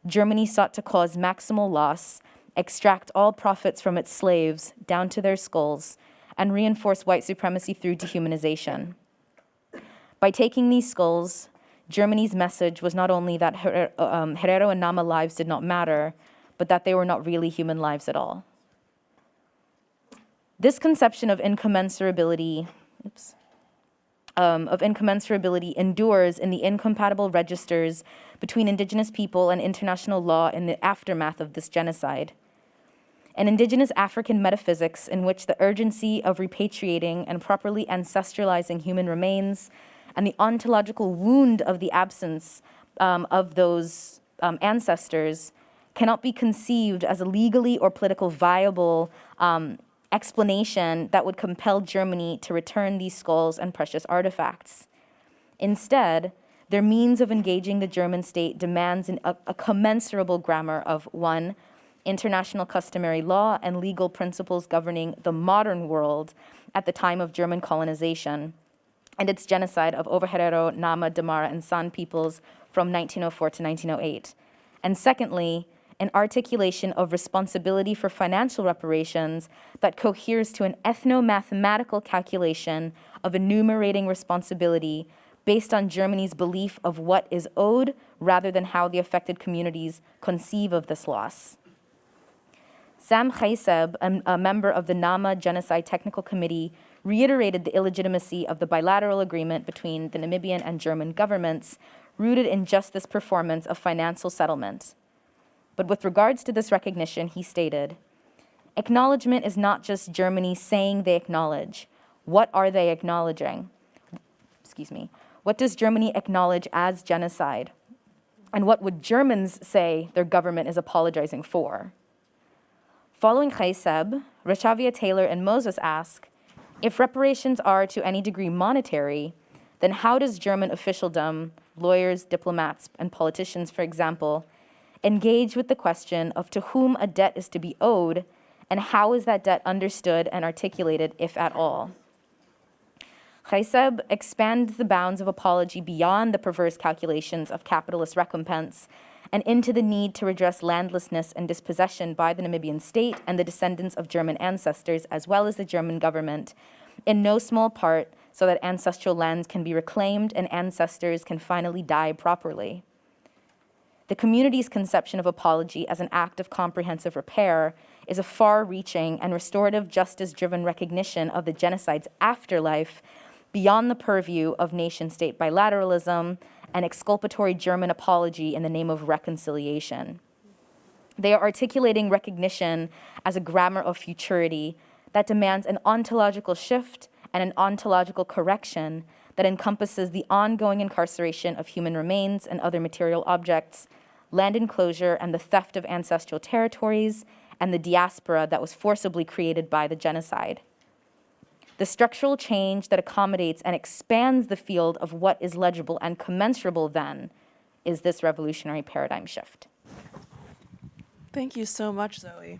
Germany sought to cause maximal loss, extract all profits from its slaves down to their skulls, and reinforce white supremacy through dehumanization. By taking these skulls, Germany's message was not only that Herero and Nama lives did not matter, but that they were not really human lives at all. This conception of incommensurability, endures in the incompatible registers between indigenous people and international law in the aftermath of this genocide. An indigenous African metaphysics in which the urgency of repatriating and properly ancestralizing human remains and the ontological wound of the absence of those ancestors cannot be conceived as a legally or politically viable explanation that would compel Germany to return these skulls and precious artifacts. Instead, their means of engaging the German state demands a commensurable grammar of 1, international customary law and legal principles governing the modern world at the time of German colonization, and its genocide of over Herero, Nama, Damara, and San peoples from 1904 to 1908. And secondly, an articulation of responsibility for financial reparations that coheres to an ethno-mathematical calculation of enumerating responsibility based on Germany's belief of what is owed rather than how the affected communities conceive of this loss. Sam Chaiseb, a member of the Nama Genocide Technical Committee, reiterated the illegitimacy of the bilateral agreement between the Namibian and German governments, rooted in just this performance of financial settlement. But with regards to this recognition, he stated, acknowledgement is not just Germany saying they acknowledge. What are they acknowledging? What does Germany acknowledge as genocide? And what would Germans say their government is apologizing for? Following Chaiseb, Rechavia Taylor and Moses ask, if reparations are to any degree monetary, then how does German officialdom, lawyers, diplomats, and politicians, for example, engage with the question of to whom a debt is to be owed and how is that debt understood and articulated, if at all? Chaiseb expands the bounds of apology beyond the perverse calculations of capitalist recompense and into the need to redress landlessness and dispossession by the Namibian state and the descendants of German ancestors, as well as the German government, in no small part so that ancestral lands can be reclaimed and ancestors can finally die properly. The community's conception of apology as an act of comprehensive repair is a far-reaching and restorative justice-driven recognition of the genocide's afterlife beyond the purview of nation-state bilateralism and exculpatory German apology in the name of reconciliation. They are articulating recognition as a grammar of futurity that demands an ontological shift and an ontological correction that encompasses the ongoing incarceration of human remains and other material objects, land enclosure and the theft of ancestral territories, and the diaspora that was forcibly created by the genocide. The structural change that accommodates and expands the field of what is legible and commensurable then is this revolutionary paradigm shift. Thank you so much, Zoe.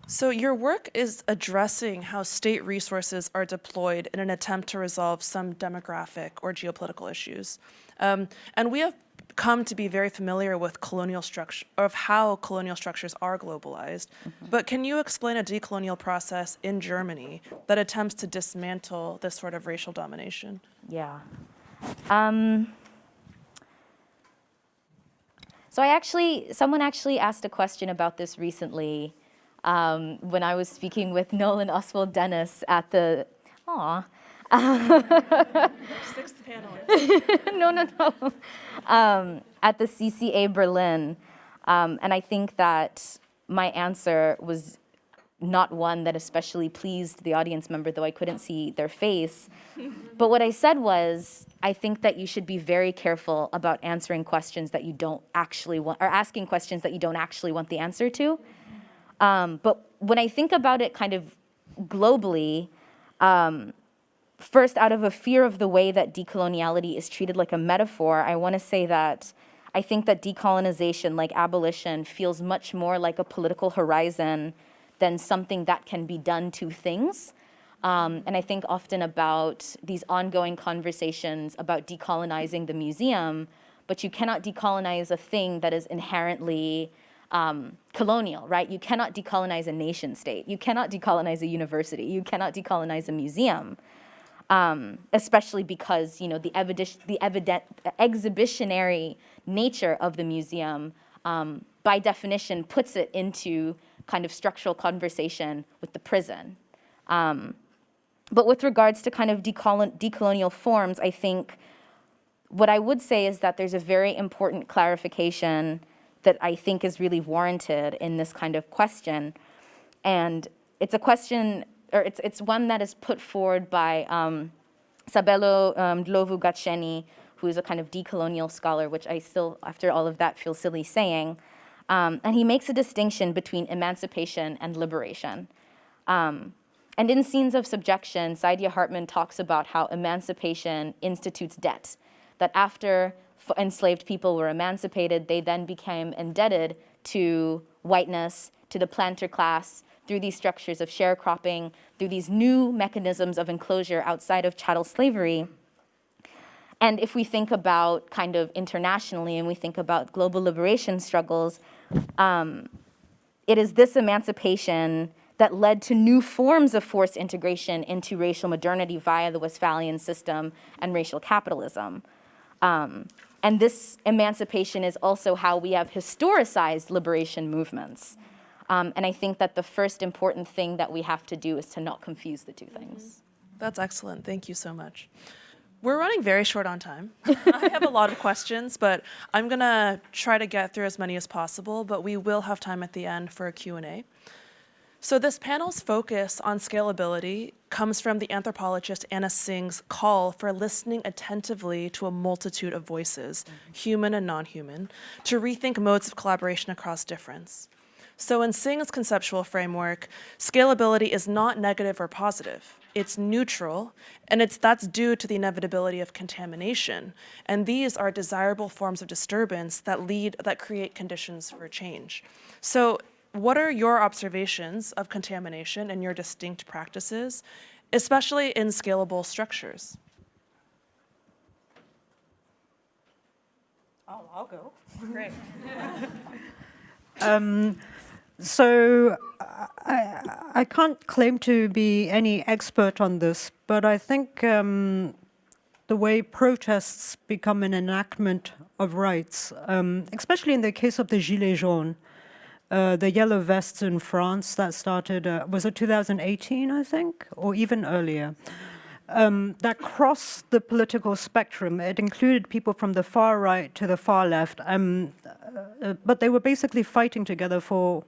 So your work is addressing how state resources are deployed in an attempt to resolve some demographic or geopolitical issues. And we have come to be very familiar with colonial structure, of how colonial structures are globalized. Mm-hmm. But can you explain a decolonial process in Germany that attempts to dismantle this sort of racial domination? Yeah. So someone actually asked a question about this recently when I was speaking with Nolan Oswald Dennis at the, sixth panelist. No. At the CCA Berlin. And I think that my answer was not one that especially pleased the audience member, though I couldn't see their face. But what I said was, I think that you should be very careful about answering questions that you don't actually want, or asking questions that you don't actually want the answer to. But when I think about it kind of globally, first, out of a fear of the way that decoloniality is treated like a metaphor, I want to say that I think that decolonization, like abolition, feels much more like a political horizon than something that can be done to things. And I think often about these ongoing conversations about decolonizing the museum, but you cannot decolonize a thing that is inherently colonial, right? You cannot decolonize a nation state. You cannot decolonize a university. You cannot decolonize a museum, especially because, you know, the exhibitionary nature of the museum, by definition, puts it into kind of structural conversation with the prison. But with regards to kind of decolonial forms, I think what I would say is that there's a very important clarification that I think is really warranted in this kind of question. And it's a question, or it's one that is put forward by Sabelo Ndlovu-Gatsheni, who is a kind of decolonial scholar, which I still, after all of that, feel silly saying. And he makes a distinction between emancipation and liberation. And in Scenes of Subjection, Saidiya Hartman talks about how emancipation institutes debt, that after enslaved people were emancipated, they then became indebted to whiteness, to the planter class, through these structures of sharecropping, through these new mechanisms of enclosure outside of chattel slavery. And if we think about kind of internationally and we think about global liberation struggles, it is this emancipation that led to new forms of forced integration into racial modernity via the Westphalian system and racial capitalism. And this emancipation is also how we have historicized liberation movements. And I think that the first important thing that we have to do is to not confuse the two things. That's excellent. Thank you so much. We're running very short on time. I have a lot of questions, but I'm going to try to get through as many as possible, but we will have time at the end for a Q&A. So this panel's focus on scalability comes from the anthropologist Anna Singh's call for listening attentively to a multitude of voices, human and non-human, to rethink modes of collaboration across difference. So in Singh's conceptual framework, scalability is not negative or positive. It's neutral, and that's due to the inevitability of contamination. And these are desirable forms of disturbance that create conditions for change. So what are your observations of contamination and your distinct practices, especially in scalable structures? Oh, I'll go. Great. So I can't claim to be any expert on this, but I think the way protests become an enactment of rights, especially in the case of the Gilets jaunes, the yellow vests in France that started, was it 2018, I think, or even earlier, that crossed the political spectrum. It included people from the far right to the far left, but they were basically fighting together for,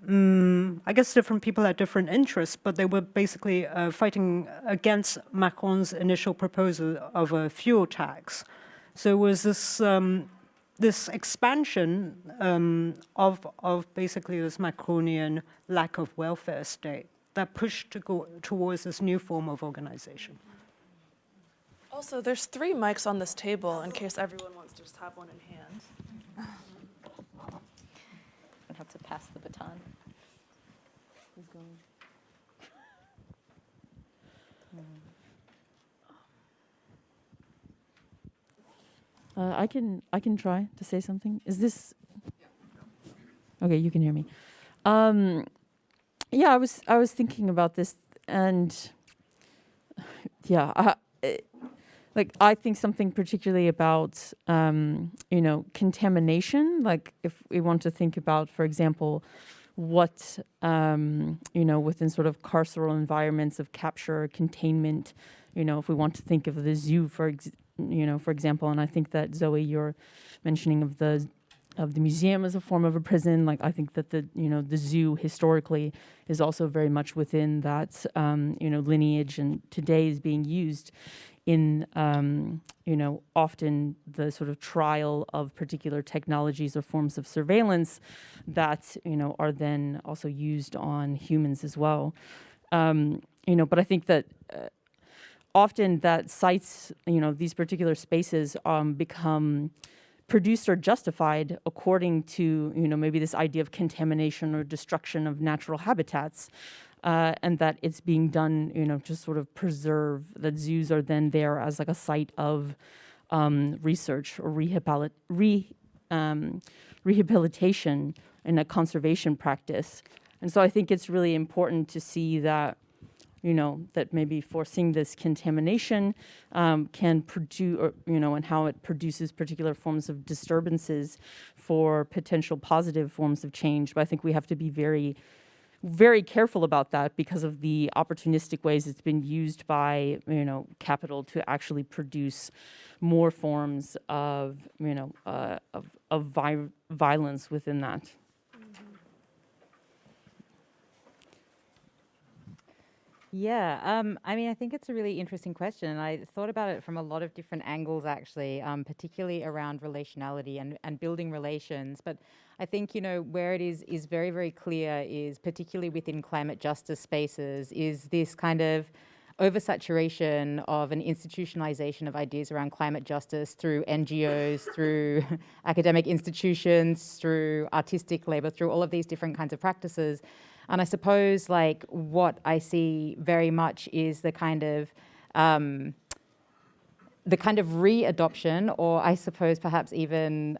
I guess different people had different interests, but they were basically fighting against Macron's initial proposal of a fuel tax. So it was this expansion of basically this Macronian lack of welfare state that pushed to go towards this new form of organization. Also, there's 3 mics on this table in case everyone wants to just have one in hand. I have to pass the baton. Who's going? I can try to say something. Is this okay? You can hear me. Yeah, I was thinking about this, and yeah, I think something particularly about contamination. Like if we want to think about, for example, what within sort of carceral environments of capture, containment. If we want to think of the zoo, for example, and I think that Zoe, your mentioning of the museum as a form of a prison, like I think that the zoo historically is also very much within that lineage, and today is being used in often the sort of trial of particular technologies or forms of surveillance that are then also used on humans as well. But I think that often that sites, these particular spaces become produced or justified according to, maybe this idea of contamination or destruction of natural habitats, and that it's being done, to sort of preserve, that zoos are then there as like a site of research or rehabilitation in a conservation practice. And so I think it's really important to see that, that maybe forcing this contamination can produce, or, and how it produces particular forms of disturbances for potential positive forms of change. But I think we have to be very, very careful about that because of the opportunistic ways it's been used by, capital to actually produce more forms of, violence within that. Yeah, I think it's a really interesting question, and I thought about it from a lot of different angles, actually, particularly around relationality and building relations. But I think, where it is very, very clear is, particularly within climate justice spaces, is this kind of oversaturation of an institutionalization of ideas around climate justice through NGOs, through academic institutions, through artistic labor, through all of these different kinds of practices. And I suppose, what I see very much is the kind of re-adoption, or I suppose perhaps even,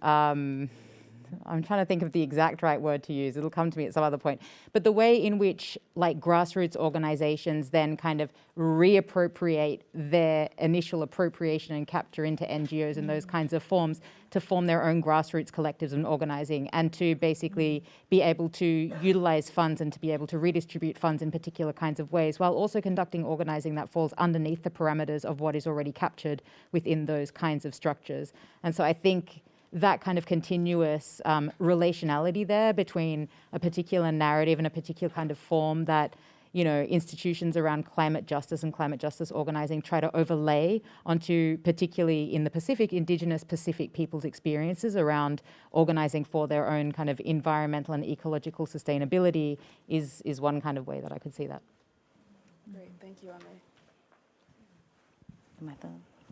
I'm trying to think of the exact right word to use. It'll come to me at some other point. But the way in which grassroots organizations then kind of reappropriate their initial appropriation and capture into NGOs and those kinds of forms to form their own grassroots collectives and organizing, and to basically be able to utilize funds and to be able to redistribute funds in particular kinds of ways, while also conducting organizing that falls underneath the parameters of what is already captured within those kinds of structures. And so I think that kind of continuous relationality there between a particular narrative and a particular kind of form that, institutions around climate justice and climate justice organizing try to overlay onto, particularly in the Pacific, Indigenous Pacific peoples' experiences around organizing for their own kind of environmental and ecological sustainability is one kind of way that I could see that. Great, thank you, Ame.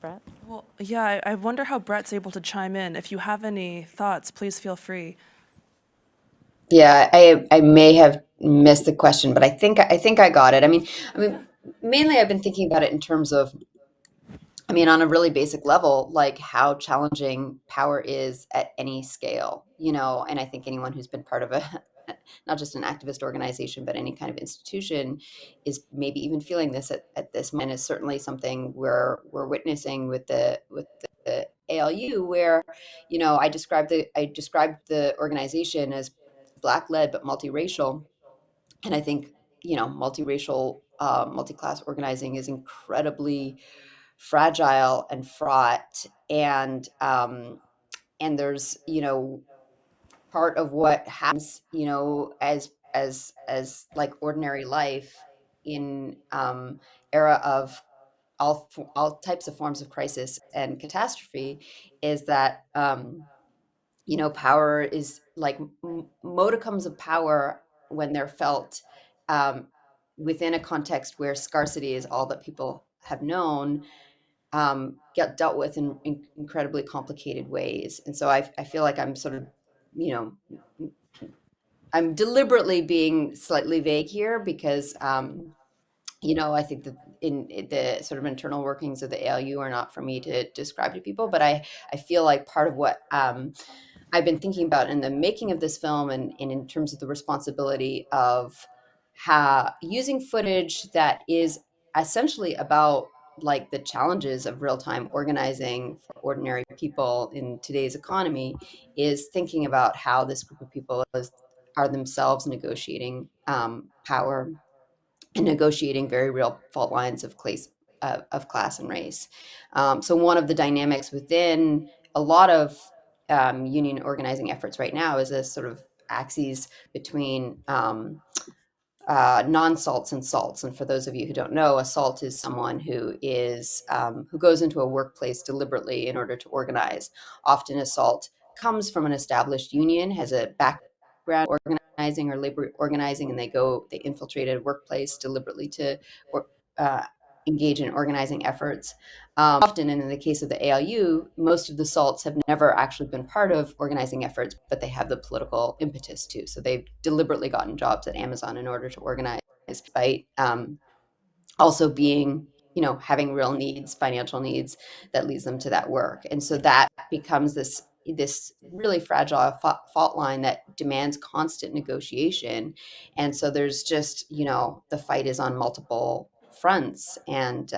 Brett? Well, yeah, I wonder how Brett's able to chime in. If you have any thoughts, please feel free. Yeah, I may have missed the question, but I think I got it. I mean, mainly I've been thinking about it in terms of, on a really basic level, like how challenging power is at any scale, and I think anyone who's been part of not just an activist organization, but any kind of institution is maybe even feeling this at this moment. Is certainly something we're witnessing with the ALU, where, I described the organization as Black-led but multiracial, and I think multiracial, multi-class organizing is incredibly fragile and fraught, and there's part of what happens as like ordinary life in era of all types of forms of crisis and catastrophe is that power is like modicums of power when they're felt within a context where scarcity is all that people have known, get dealt with in incredibly complicated ways. And so I feel like I'm sort of, I'm deliberately being slightly vague here because, I think that in the sort of internal workings of the ALU are not for me to describe to people, but I feel like part of what I've been thinking about in the making of this film, and in terms of the responsibility of how using footage that is essentially about like the challenges of real-time organizing for ordinary people in today's economy, is thinking about how this group of people are themselves negotiating power and negotiating very real fault lines of class and race. So one of the dynamics within a lot of union organizing efforts right now is a sort of axes between non-salts and salts. And for those of you who don't know, a salt is someone who goes into a workplace deliberately in order to organize. Often a salt comes from an established union, has a background organizing or labor organizing, and they infiltrate a workplace deliberately to engage in organizing efforts. Often, and in the case of the ALU, most of the salts have never actually been part of organizing efforts, but they have the political impetus too. So they've deliberately gotten jobs at Amazon in order to organize, despite also being having real needs, financial needs, that leads them to that work. And so that becomes this really fragile fault line that demands constant negotiation. And so there's just, the fight is on multiple fronts. And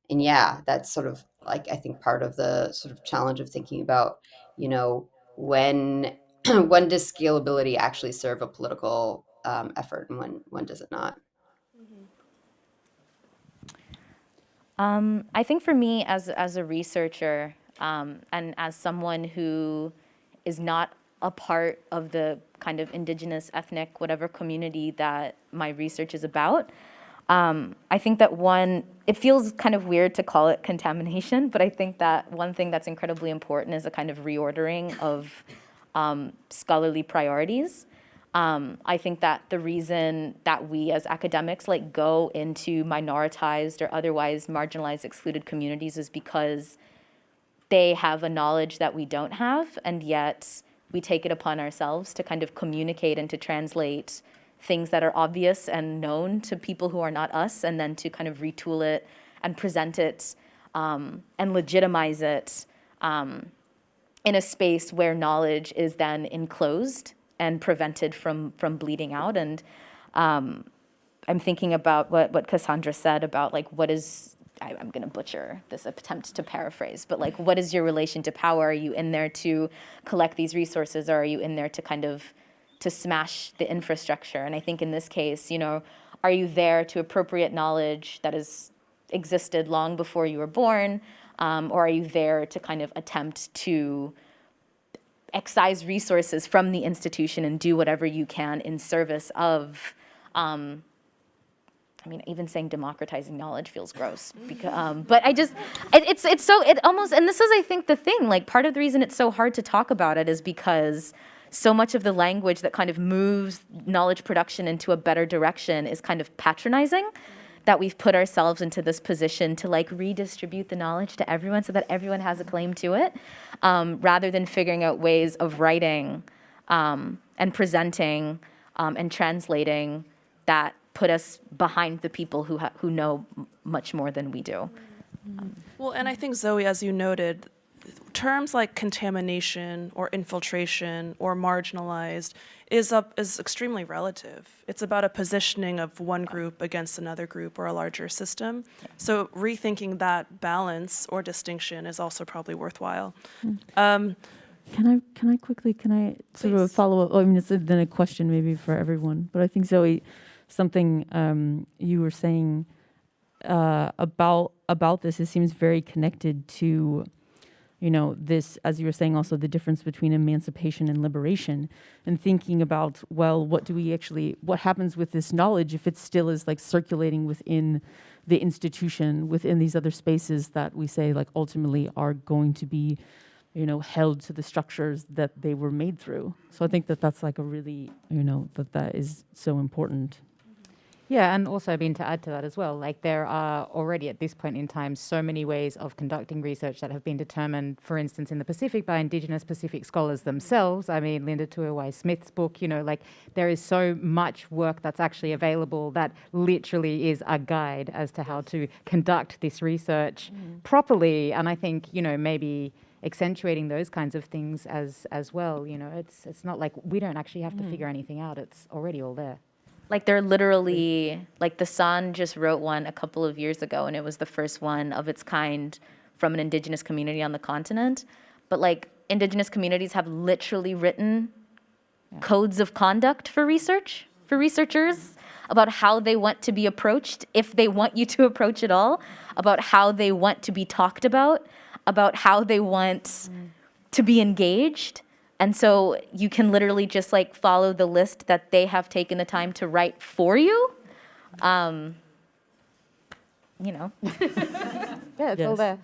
yeah, that's sort of like, I think, part of the sort of challenge of thinking about, when when does scalability actually serve a political effort, and when does it not? I think for me, as a researcher, and as someone who is not a part of the kind of indigenous, ethnic, whatever community that my research is about, I think that it feels kind of weird to call it contamination, but I think that one thing that's incredibly important is a kind of reordering of scholarly priorities. I think that the reason that we as academics go into minoritized or otherwise marginalized, excluded communities is because they have a knowledge that we don't have, and yet we take it upon ourselves to kind of communicate and to translate things that are obvious and known to people who are not us, and then to kind of retool it and present it and legitimize it in a space where knowledge is then enclosed and prevented from bleeding out. And I'm thinking about what Cassandra said about what is, I'm going to butcher this attempt to paraphrase, but what is your relation to power? Are you in there to collect these resources, or are you in there to kind of to smash the infrastructure? And I think in this case, are you there to appropriate knowledge that has existed long before you were born, or are you there to kind of attempt to excise resources from the institution and do whatever you can in service of, even saying democratizing knowledge feels gross, because, but it almost, and this is, I think, the thing, part of the reason it's so hard to talk about it is because so much of the language that kind of moves knowledge production into a better direction is kind of patronizing, that we've put ourselves into this position to redistribute the knowledge to everyone so that everyone has a claim to it, rather than figuring out ways of writing and presenting and translating that put us behind the people who know much more than we do. Well, and I think, Zoe, as you noted, terms like contamination or infiltration or marginalized is extremely relative. It's about a positioning of one group against another group or a larger system. So rethinking that balance or distinction is also probably worthwhile. Can I quickly sort of follow up? It's then a question maybe for everyone, but I think, Zoe, something you were saying about this, it seems very connected to this, as you were saying, also the difference between emancipation and liberation, and thinking about, well, what happens with this knowledge if it still is circulating within the institution, within these other spaces that we say ultimately are going to be, held to the structures that they were made through. So I think that's a really, that is so important. Yeah, and also, to add to that as well, there are already at this point in time so many ways of conducting research that have been determined, for instance, in the Pacific by Indigenous Pacific scholars themselves. Linda Tuiwai-Smith's book, there is so much work that's actually available that literally is a guide as to how to conduct this research properly. And I think, maybe accentuating those kinds of things as well, it's not like we don't actually have to figure anything out. It's already all there. They're literally, the Sun just wrote one a couple of years ago, and it was the first one of its kind from an indigenous community on the continent. But indigenous communities have literally written codes of conduct for researchers, about how they want to be approached, if they want you to approach at all, about how they want to be talked about how they want to be engaged. And so you can literally just follow the list that they have taken the time to write for you. Yeah, it's all there.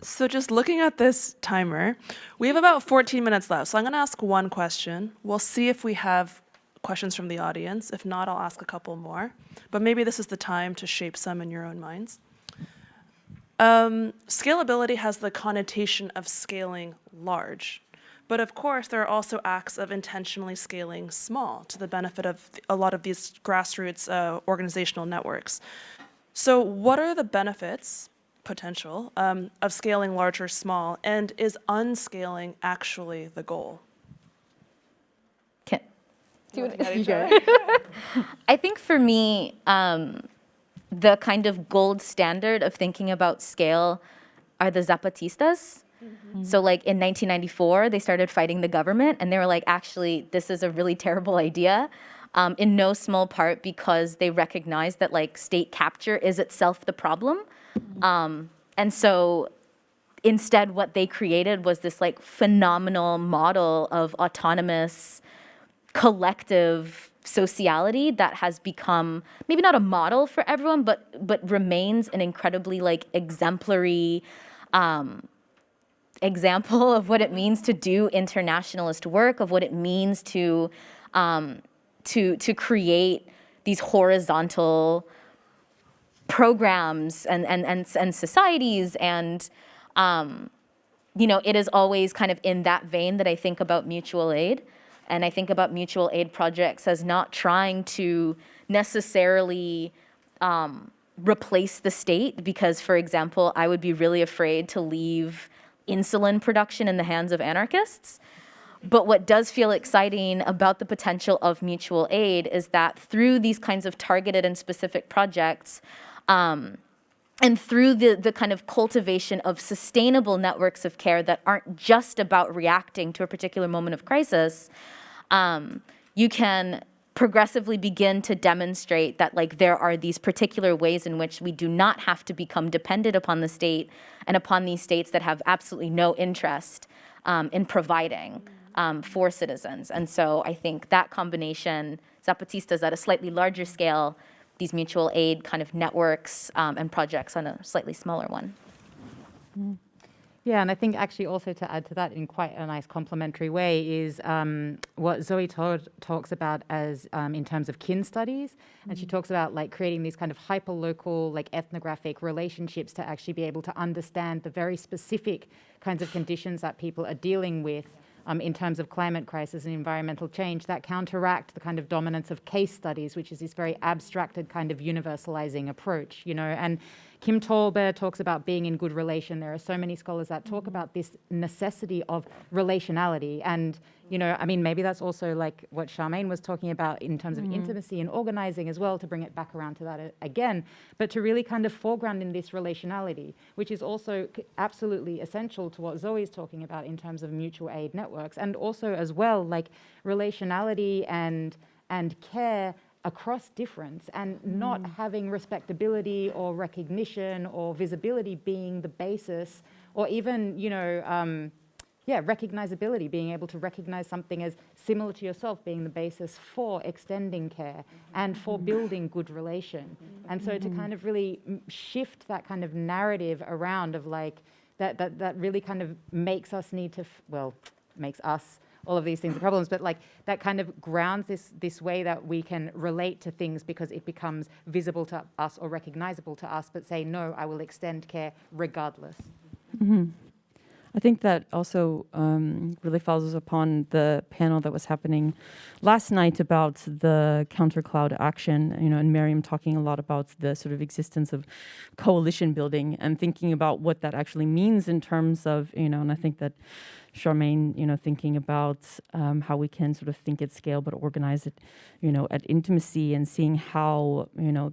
So just looking at this timer, we have about 14 minutes left. So I'm going to ask one question. We'll see if we have questions from the audience. If not, I'll ask a couple more. But maybe this is the time to shape some in your own minds. Scalability has the connotation of scaling large. But of course, there are also acts of intentionally scaling small to the benefit of a lot of these grassroots organizational networks. So what are the benefits, potential, of scaling large or small, and is unscaling actually the goal? Can, Do you go. I think for me, the kind of gold standard of thinking about scale are the Zapatistas. So like in 1994, they started fighting the government, and they were like, actually, this is a really terrible idea. In no small part because they recognized that like state capture is itself the problem. And so instead what they created was this like phenomenal model of autonomous collective sociality that has become maybe not a model for everyone, but remains an incredibly like exemplary example of what it means to do internationalist work, of what it means to create these horizontal programs and societies. And it is always kind of in that vein that I think about mutual aid. And I think about mutual aid projects as not trying to necessarily replace the state, because, for example, I would be really afraid to leave insulin production in the hands of anarchists. But what does feel exciting about the potential of mutual aid is that through these kinds of targeted and specific projects, and through the kind of cultivation of sustainable networks of care that aren't just about reacting to a particular moment of crisis, you can progressively begin to demonstrate that like there are these particular ways in which we do not have to become dependent upon the state and upon these states that have absolutely no interest in providing for citizens. And so I think that combination, Zapatistas at a slightly larger scale, these mutual aid kind of networks and projects on a slightly smaller one. Yeah, and I think actually also to add to that in quite a nice complementary way is what Zoe talks about as in terms of kin studies. And she talks about like creating these kind of hyper-local, like ethnographic relationships to actually be able to understand the very specific kinds of conditions that people are dealing with in terms of climate crisis and environmental change that counteract the kind of dominance of case studies, which is this very abstracted kind of universalizing approach, and Kim Tolber talks about being in good relation. There are so many scholars that talk about this necessity of relationality. And, maybe that's also like what Charmaine was talking about in terms of intimacy and organizing as well, to bring it back around to that again, but to really kind of foreground in this relationality, which is also absolutely essential to what Zoe is talking about in terms of mutual aid networks. And also as well, like relationality and care across difference, and not having respectability or recognition or visibility being the basis, or even, recognizability, being able to recognize something as similar to yourself being the basis for extending care and for building good relation. And so to kind of really shift that kind of narrative around of like, that really kind of makes us need to, makes us, all of these things are problems, but like that kind of grounds this way that we can relate to things because it becomes visible to us or recognizable to us, but say, no, I will extend care regardless. I think that also really follows upon the panel that was happening last night about the counter-cloud action, and Miriam talking a lot about the sort of existence of coalition building and thinking about what that actually means in terms of, and I think that Charmaine, thinking about how we can sort of think at scale, but organize it, at intimacy, and seeing how,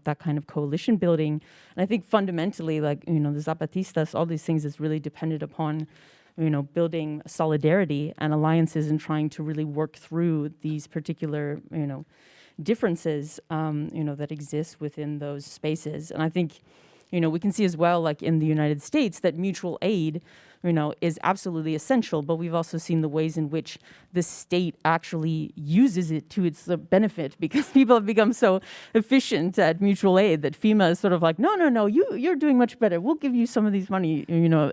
that kind of coalition building. And I think fundamentally, like, the Zapatistas, all these things is really dependent upon, building solidarity and alliances and trying to really work through these particular, differences, that exist within those spaces. And I think, we can see as well, like in the United States, that mutual aid, is absolutely essential, but we've also seen the ways in which the state actually uses it to its benefit, because people have become so efficient at mutual aid that FEMA is sort of like, no, you're doing much better. We'll give you some of these money,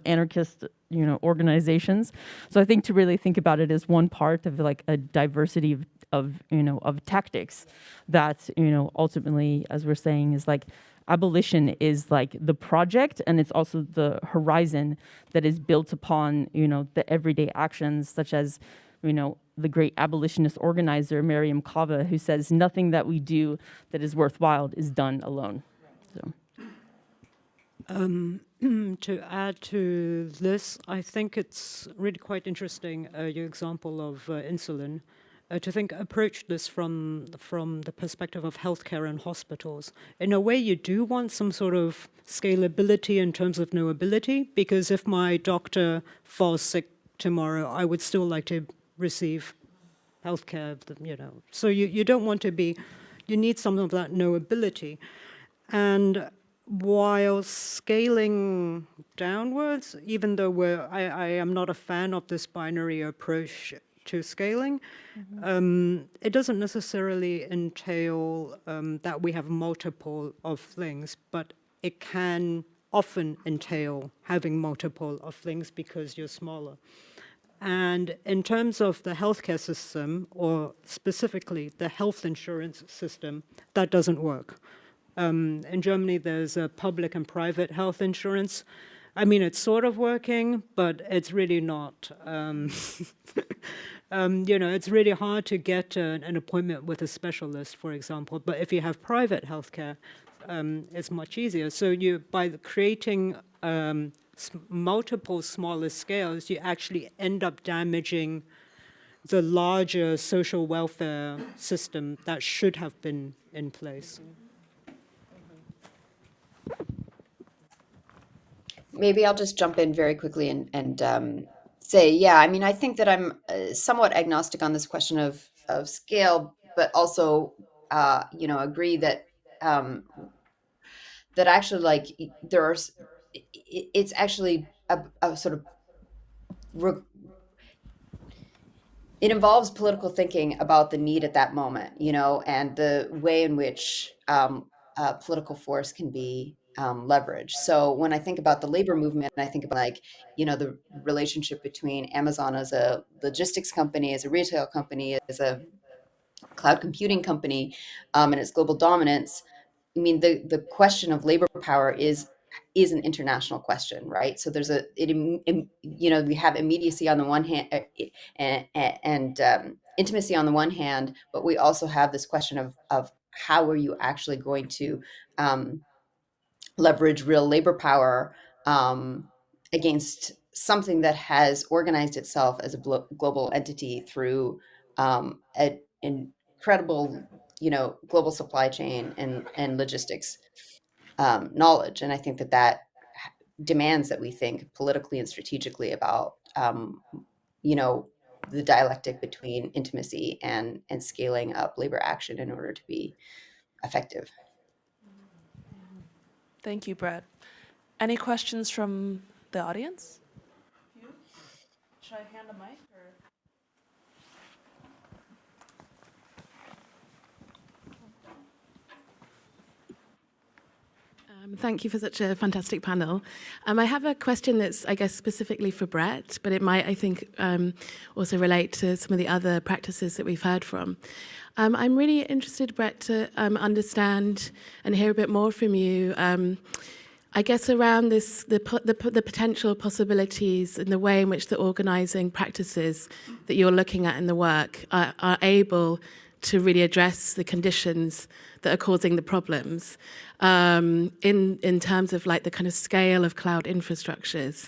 anarchist, organizations. So I think to really think about it as one part of like a diversity of tactics that, ultimately, as we're saying, is like, abolition is like the project, and it's also the horizon that is built upon, the everyday actions, such as, the great abolitionist organizer, Miriam Kava, who says, nothing that we do that is worthwhile is done alone. So. To add to this, I think it's really quite interesting, your example of insulin, to think approach this from the perspective of healthcare and hospitals. In a way, you do want some sort of scalability in terms of knowability, because if my doctor falls sick tomorrow, I would still like to receive healthcare, So you don't want to be, you need some of that knowability. And while scaling downwards, even though I am not a fan of this binary approach to scaling, it doesn't necessarily entail that we have multiple of things, but it can often entail having multiple of things because you're smaller. And in terms of the healthcare system, or specifically the health insurance system, that doesn't work. In Germany, there's a public and private health insurance. I mean, it's sort of working, but it's really not. It's really hard to get an appointment with a specialist, for example. But if you have private healthcare, it's much easier. So by creating multiple smaller scales, you actually end up damaging the larger social welfare system that should have been in place. Maybe I'll just jump in very quickly and say, yeah, I mean, I think that I'm somewhat agnostic on this question of scale, but also, agree that that actually, like, it's actually a sort of it involves political thinking about the need at that moment, and the way in which political force can be leveraged. So when I think about the labor movement, I think about, like, the relationship between Amazon as a logistics company, as a retail company, as a cloud computing company, and its global dominance. I mean, the question of labor power is an international question, right? So there's we have immediacy on the one hand, and intimacy on the one hand, but we also have this question of how are you actually going to leverage real labor power against something that has organized itself as a global entity through an incredible, global supply chain and logistics knowledge. And I think that demands that we think politically and strategically about, the dialectic between intimacy and scaling up labor action in order to be effective. Thank you, Brett. Any questions from the audience? Should I hand a mic? Thank you for such a fantastic panel. I have a question that's, I guess, specifically for Brett, but it might, I think, also relate to some of the other practices that we've heard from. I'm really interested, Brett, to understand and hear a bit more from you, I guess, around the potential possibilities and the way in which the organising practices that you're looking at in the work are able to really address the conditions that are causing the problems, in terms of, like, the kind of scale of cloud infrastructures,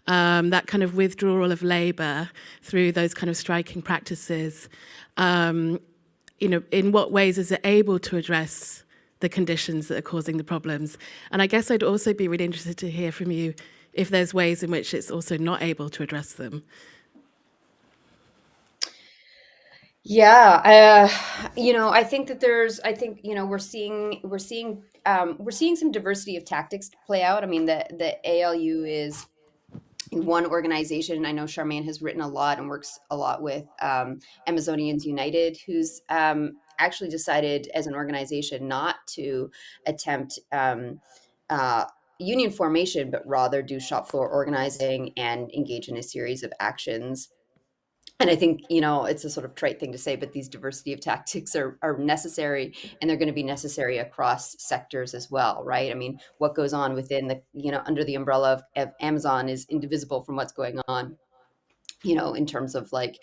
that kind of withdrawal of labour through those kind of striking practices. In what ways is it able to address the conditions that are causing the problems? And I guess I'd also be really interested to hear from you if there's ways in which it's also not able to address them. Yeah, I think that we're seeing some diversity of tactics play out. I mean, the ALU is one organization. I know Charmaine has written a lot and works a lot with Amazonians United, who's actually decided as an organization not to attempt union formation, but rather do shop floor organizing and engage in a series of actions. And I think, it's a sort of trite thing to say, but these diversity of tactics are necessary, and they're going to be necessary across sectors as well, right? I mean, what goes on within under the umbrella of Amazon is indivisible from what's going on, in terms of, like,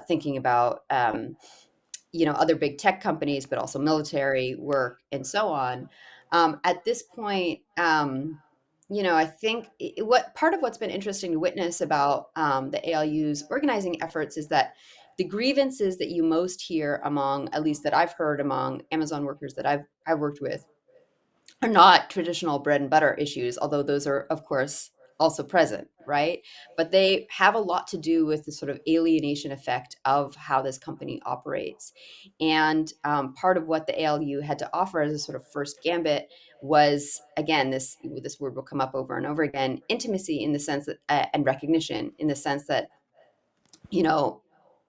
thinking about, other big tech companies, but also military work and so on. At this point, I think what part of what's been interesting to witness about the ALU's organizing efforts is that the grievances that you most hear among, at least that I've heard among Amazon workers that I've worked with, are not traditional bread and butter issues, although those are, of course, also present, right? But they have a lot to do with the sort of alienation effect of how this company operates. And part of what the ALU had to offer as a sort of first gambit was, again, this word will come up over and over again, intimacy in the sense that, and recognition in the sense that, you know,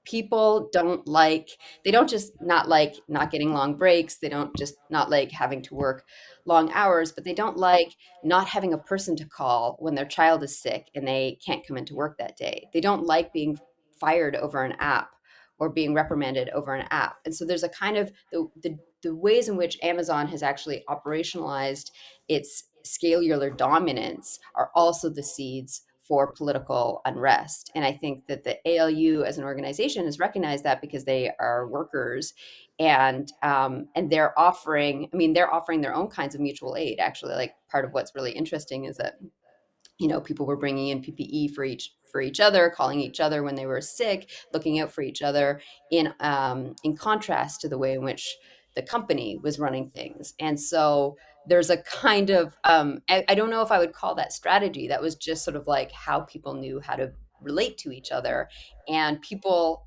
people they don't just not like not getting long breaks. They don't just not like having to work long hours, but they don't like not having a person to call when their child is sick and they can't come into work that day. They don't like being fired over an app or being reprimanded over an app. And so there's a kind of the ways in which Amazon has actually operationalized its scalular dominance are also the seeds for political unrest. And I think that the ALU as an organization has recognized that because they are workers, and they're offering, they're offering their own kinds of mutual aid. Actually, like, part of what's really interesting is that, people were bringing in PPE for each other, calling each other when they were sick, looking out for each other, in contrast to the way in which the company was running things. And so there's a kind of I don't know if I would call that strategy. That was just sort of like how people knew how to relate to each other, and people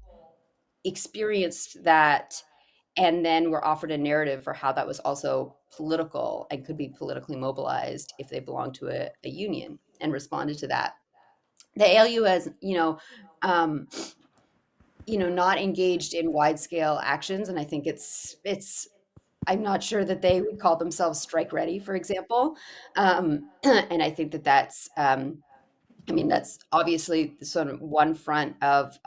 experienced that, and then were offered a narrative for how that was also political and could be politically mobilized if they belonged to a union, and responded to that. The ALU has, um, not engaged in wide scale actions, and I think it's. I'm not sure that they would call themselves strike ready, for example, and I think that that's obviously sort of one front of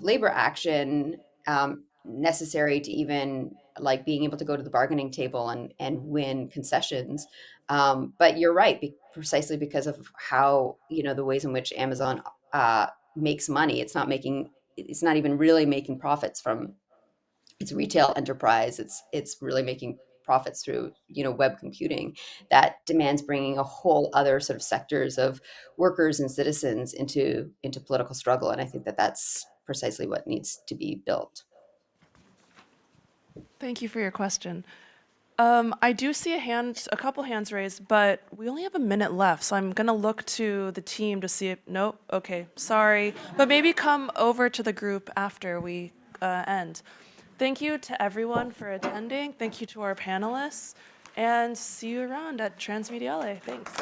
labor action, necessary to even like being able to go to the bargaining table and win concessions. But you're right, precisely because of how, the ways in which Amazon makes money. It's not even really making profits from its retail enterprise. It's really making profits through, web computing that demands bringing a whole other sort of sectors of workers and citizens into political struggle. And I think that that's precisely what needs to be built. Thank you for your question. I do see a couple hands raised, but we only have a minute left, so I'm gonna look to the team to see if, nope, okay, sorry. But maybe come over to the group after we end. Thank you to everyone for attending. Thank you to our panelists, and see you around at Transmedia LA. Thanks.